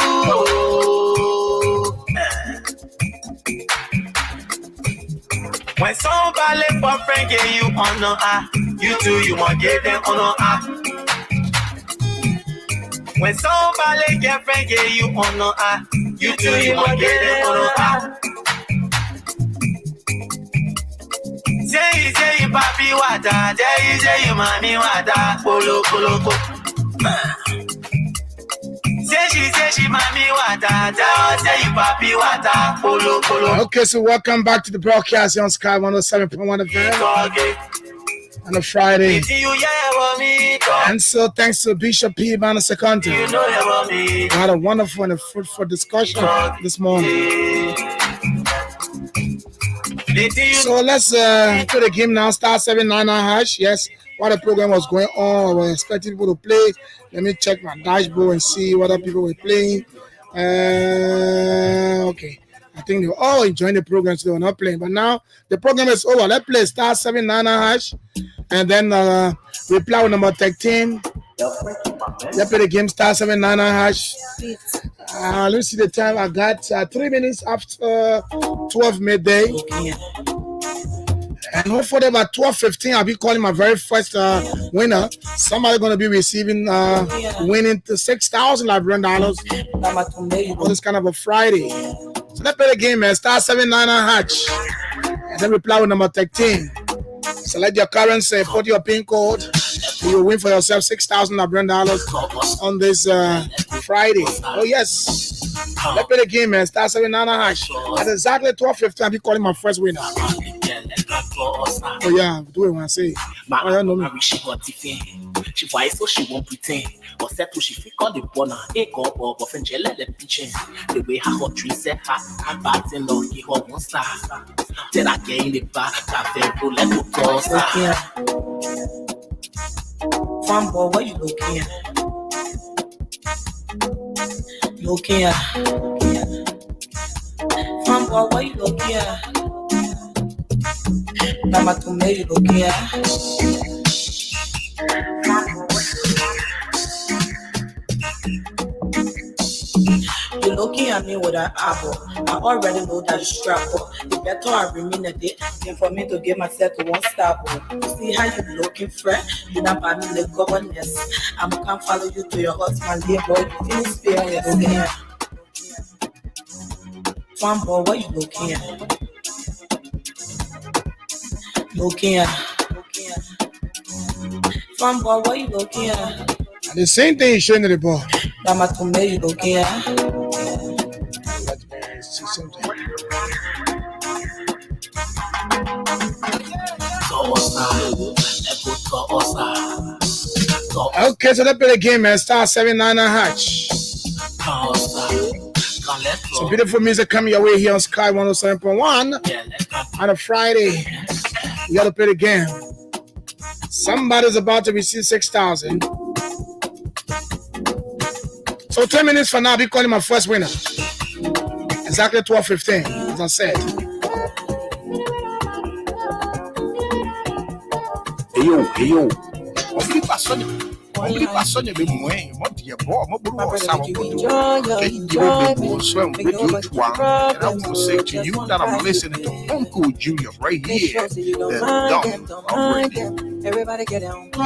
When somebody for friend get you honor, you too, you must get them honor. When somebody get friend get you honor, you too, you must get them honor. Say papi wata, say mommy wata, polo polo po. Say she mommy wata, say papi wata, polo polo. Okay, so welcome back to the broadcast on Sky 107.1 FM on a Friday. And so thanks to Bishop P. Manasekonte. We had a wonderful and a fruitful discussion this morning. So let's do the game now. Star 799 hash. Yes, while the program was going on, I was expecting people to play. Let me check my dashboard and see what other people were playing. Okay. I think they were all enjoying the program, so they were not playing. But now the program is over. Let's play star 799 hash. And then reply with number 13. Let's play the game star 799 hash. Let me see the time. I got 3 minutes after 12 midday. And hopefully about 12:15, I'll be calling my very first winner. Somebody going to be receiving winning to $6,000 $11 on this kind of a Friday. So let's play the game, man. Star 799 hatch. And then reply with number 13. Select your currency, put your PIN code. You will win for yourself $6,000 $11 on this Friday. Oh, yes. Let's play the game, man. Star 799 hatch. At exactly 12:15, I'll be calling my first winner. Oh, yeah. Do it when I say it. Oh, yeah, no, She voice so she won't pretend. Or set to she fake on the bonner. A cup of Fengela the pitching. The way her hot tree set her. I'm batting on the hot one star. Then I get in the back. I feel to let go toss. Fanboy, what you looking at? Looking at. Fanboy, what you looking at? Mama to me, you looking at? You're looking at me with an apple. I already know that it's struggle. You better I remain a day than for me to get myself to one stop. See how you looking, friend? You not buy me the governess. I'm gonna follow you to your husband, dear boy. You feel experience. One boy, what you looking at? Looking at. One boy, what you looking at? The same thing is showing to the ball. Mama to me, you looking at? Okay, so let's play the game, man. Star 799 hatch. Some beautiful music coming your way here on Sky 107.1 on a Friday. You gotta play the game. Somebody's about to receive 6,000. So 10 minutes from now, I'll be calling my first winner. Exactly 12:15, as I said. Hey yo. Only person you be moving, what you bought, what you want, some people do. Okay, you will be swim with you to one. And I will say to you that I'm listening to Uncle Julius right here. Everybody get down. I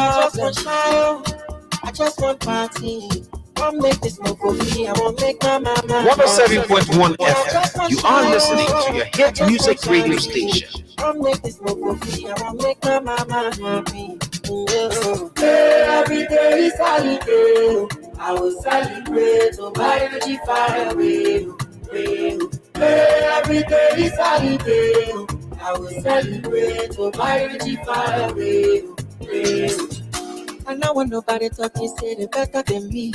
just want party. I'll make this no coffee. I won't make my mama. 107.1 FM. You are listening to your hit music radio station. I'll make this no coffee. I won't make my mama happy. Every day is holiday. I will celebrate. So my energy fire away. Every day is holiday. I will celebrate. So my energy fire away. And I want nobody talking, say they better than me.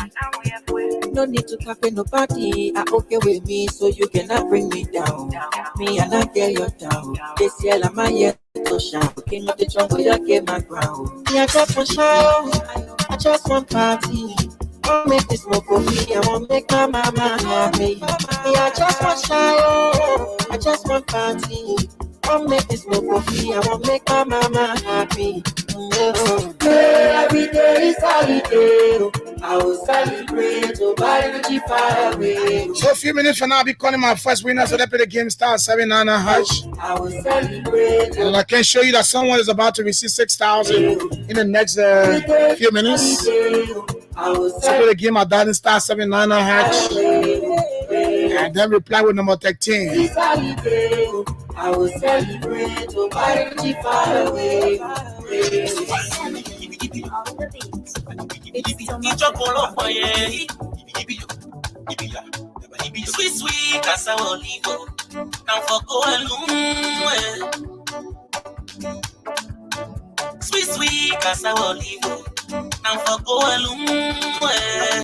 No need to copy nobody. I okay with me, so you cannot bring me down. Me and I get your down. This year I'm a year to shine. King of the jungle, you get my ground. Me I just want show. I just want party. I'll make this no coffee. I won't make my mama happy. Me I just want show. I just want party. I'll make this no coffee. I won't make my mama happy. Every day is holiday. I will celebrate. So buy energy fire away. So a few minutes from now, I'll be calling my first winner. So let's play the game star 799 hash. I will celebrate. And I can show you that someone is about to receive 6,000 in the next few minutes. So play the game at dialing star 799 hash. And then reply with number 13. I will celebrate to marriage far away. Sweet, sweet, casa olivo. Now for go alone. Sweet, sweet, casa olivo. Now for go alone.